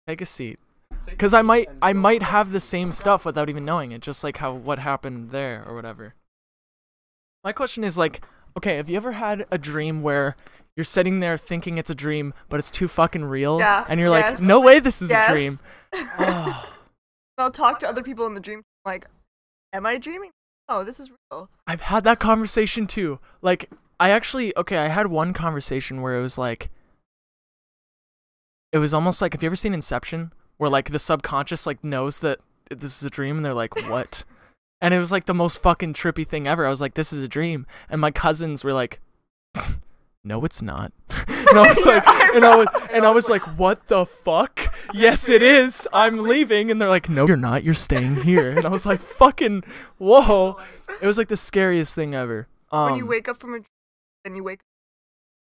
Take a seat. Because I might have the same stuff without even knowing it, just like what happened there or whatever. My question is, like, okay, have you ever had a dream where you're sitting there thinking it's a dream, but it's too fucking real? Yeah. And you're like, no way this is a dream. I'll talk to other people in the dream, like, am I dreaming? Oh, this is real. I've had that conversation too. Like, I had one conversation where it was like, it was almost like, have you ever seen Inception? Where, like, the subconscious, like, knows that this is a dream, and they're like, what? And it was, like, the most fucking trippy thing ever. I was like, this is a dream. And my cousins were like, no, it's not. And I was like, I was like, what the fuck? Yes, it is. I'm leaving. And they're like, no, you're not. You're staying here. And I was like, fucking, whoa. It was, like, the scariest thing ever. When you wake up from a dream, then you wake up,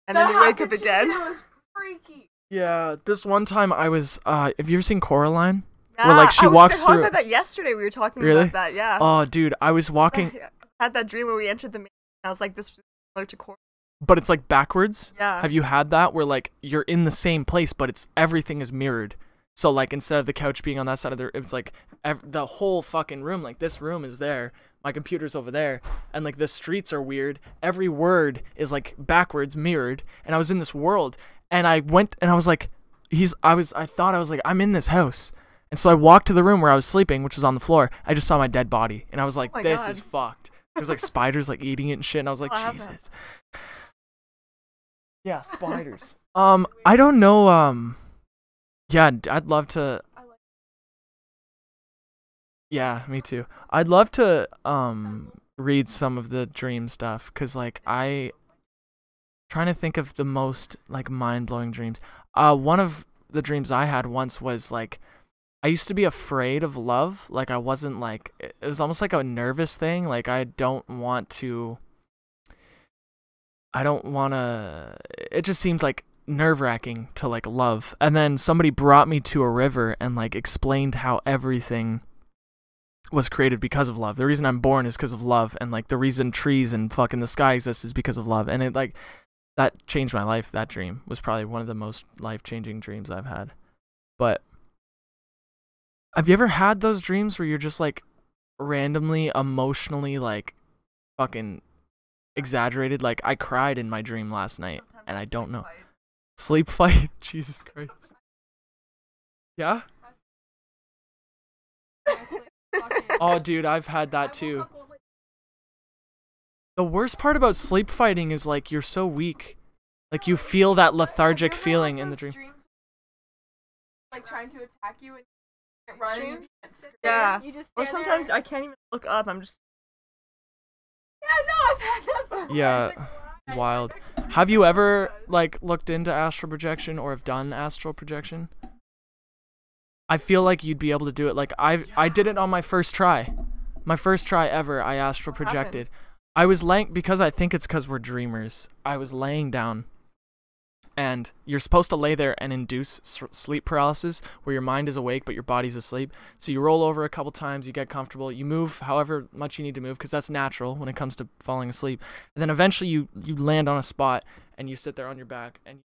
and then you wake up again. It was freaky. Yeah, this one time I was, have you ever seen Coraline? Yeah, Where, like, she walks I was talking through. about that yesterday. We were talking Really? about that, yeah. Oh, dude, I was walking, I had that dream where we entered the main. I was like, this is similar to Coraline. but it's, like, backwards. Yeah. Have you had that where, like, you're in the same place, but everything is mirrored? So, like, instead of the couch being on that side of it's, like, the whole fucking room, like, this room is there, my computer's over there, and, like, the streets are weird. Every word is, like, backwards, mirrored, and I was in this world, and I went, and I was like, I thought I was like, I'm in this house. And so I walked to the room where I was sleeping, which was on the floor. I just saw my dead body, and I was like, this God. is fucked. There's, like, spiders, like, eating it and shit, and I was like, What Jesus. happened? Yeah, spiders. I don't know, yeah, I'd love to. Yeah, me too. I'd love to, read some of the dream stuff, because, like, trying to think of the most, like, mind-blowing dreams. One of the dreams I had once was, like, I used to be afraid of love. Like, I wasn't, like, it was almost like a nervous thing. Like, it just seemed like nerve-wracking to like love. And then somebody brought me to a river and like explained how everything was created because of love. The reason I'm born is because of love, and like the reason trees and fucking the sky exist is because of love. And it like that changed my life. That dream was probably one of the most life-changing dreams I've had. But have you ever had those dreams where you're just like randomly emotionally like fucking exaggerated? Like I cried in my dream last night and I don't know. Sleep fight? Jesus Christ. Yeah? Oh, dude, I've had that too. The worst part about sleep fighting is like you're so weak. Like you feel that lethargic feeling in the dream. Like trying to attack you and run. You Yeah. You just Or sometimes I can't even look up. I'm just. Yeah, no, I've had that before. Yeah, wild. Have you ever like looked into astral projection or have done astral projection? I feel like you'd be able to do it. Like I did it on my first try. My first try ever, I astral projected. I was laying, because I think it's because we're dreamers. I was laying down, and you're supposed to lay there and induce sleep paralysis, where your mind is awake but your body's asleep. So you roll over a couple times, you get comfortable, you move however much you need to move, because that's natural when it comes to falling asleep. And then eventually you land on a spot and you sit there on your back, and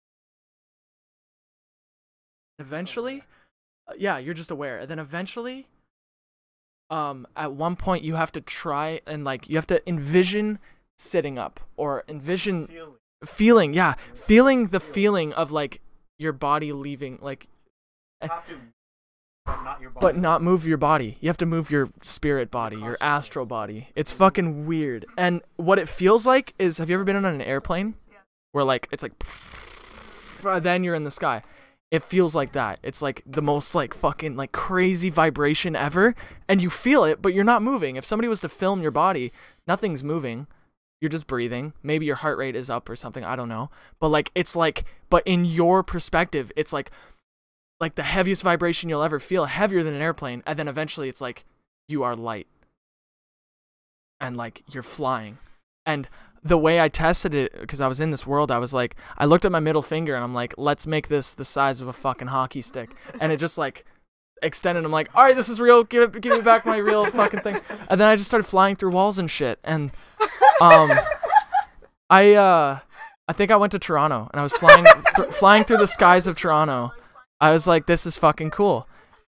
eventually, yeah, you're just aware. And then eventually, at one point you have to try and like you have to envision sitting up, or envision feeling the feeling of like your body leaving, like but not move your body. You have to move your spirit body, your astral body. It's fucking weird. And what it feels like is, have you ever been on an airplane where like it's like then you're in the sky? It feels like that. It's like the most like fucking like crazy vibration ever, and you feel it, but you're not moving. If somebody was to film your body, nothing's moving. You're just breathing. Maybe your heart rate is up or something, I don't know. But like it's like, but in your perspective, it's like the heaviest vibration you'll ever feel, heavier than an airplane, and then eventually it's like you are light. And like you're flying. And the way I tested it, because I was in this world, I was like, I looked at my middle finger and I'm like, let's make this the size of a fucking hockey stick. And it just like extended. I'm like, all right, this is real. Give me back my real fucking thing. And then I just started flying through walls and shit. And I think I went to Toronto and I was flying through the skies of Toronto. I was like, this is fucking cool.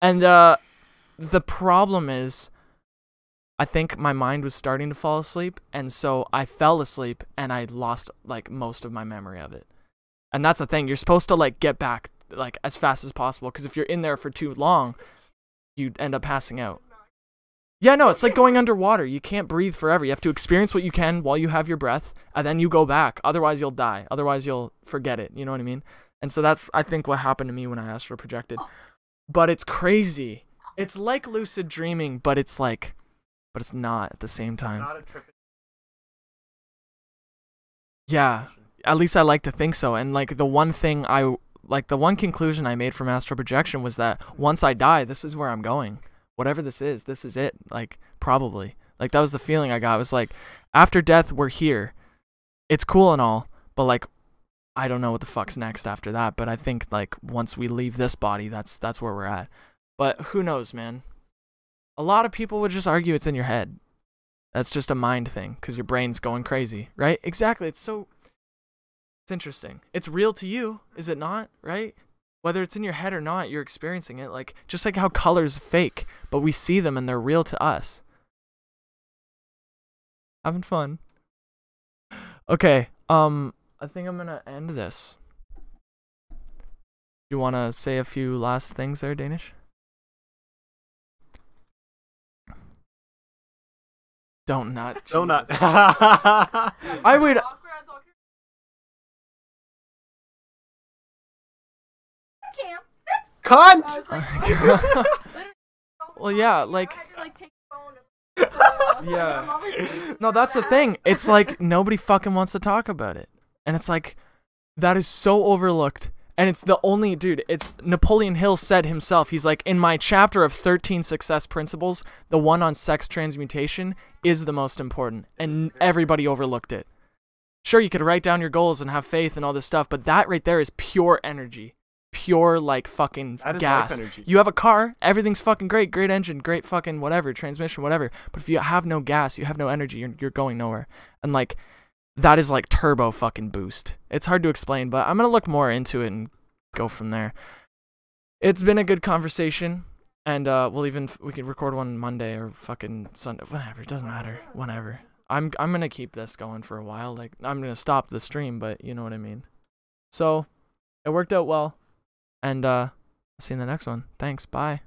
And the problem is, I think my mind was starting to fall asleep, and so I fell asleep and I lost like most of my memory of it. And that's the thing, you're supposed to like get back like as fast as possible, because if you're in there for too long, you end up passing out. Yeah, no, it's like going underwater. You can't breathe forever. You have to experience what you can while you have your breath, and then you go back. Otherwise you'll die. Otherwise you'll forget it. You know what I mean? And so that's, I think, what happened to me when I astral projected. But it's crazy. It's like lucid dreaming, but it's like, but it's not at the same time. It's not a trip. Yeah, at least I like to think so. And like the one conclusion I made from astral projection was that once I die, this is where I'm going. Whatever this is it. Like, probably. Like, that was the feeling I got. It was like, after death, we're here. It's cool and all, but like, I don't know what the fuck's next after that. But I think like once we leave this body, that's where we're at. But who knows, man? A lot of people would just argue it's in your head. That's just a mind thing, because your brain's going crazy, right? Exactly. It's interesting. It's real to you, is it not? Right? Whether it's in your head or not, you're experiencing it. Like, just like how colors fake, but we see them and they're real to us. Having fun. Okay. I think I'm gonna end this. You wanna say a few last things there, Danish? Don't not. I would. Cunt! Well, yeah, like. Yeah. No, that's the thing. It's like nobody fucking wants to talk about it. And it's like, that is so overlooked. And it's the only, dude, it's Napoleon Hill said himself, he's like, in my chapter of 13 success principles, the one on sex transmutation is the most important. And everybody overlooked it. Sure, you could write down your goals and have faith and all this stuff, but that right there is pure energy. Pure, like, fucking That is gas. life energy. You have a car, everything's fucking great engine, great fucking whatever, transmission, whatever. But if you have no gas, you have no energy, you're going nowhere. And, like, that is, like, turbo fucking boost. It's hard to explain, but I'm gonna look more into it and go from there. It's been a good conversation, and we can record one Monday or fucking Sunday, whatever, it doesn't matter, whenever. I'm gonna keep this going for a while. Like, I'm gonna stop the stream, but you know what I mean. So, it worked out well, and see you in the next one. Thanks, bye.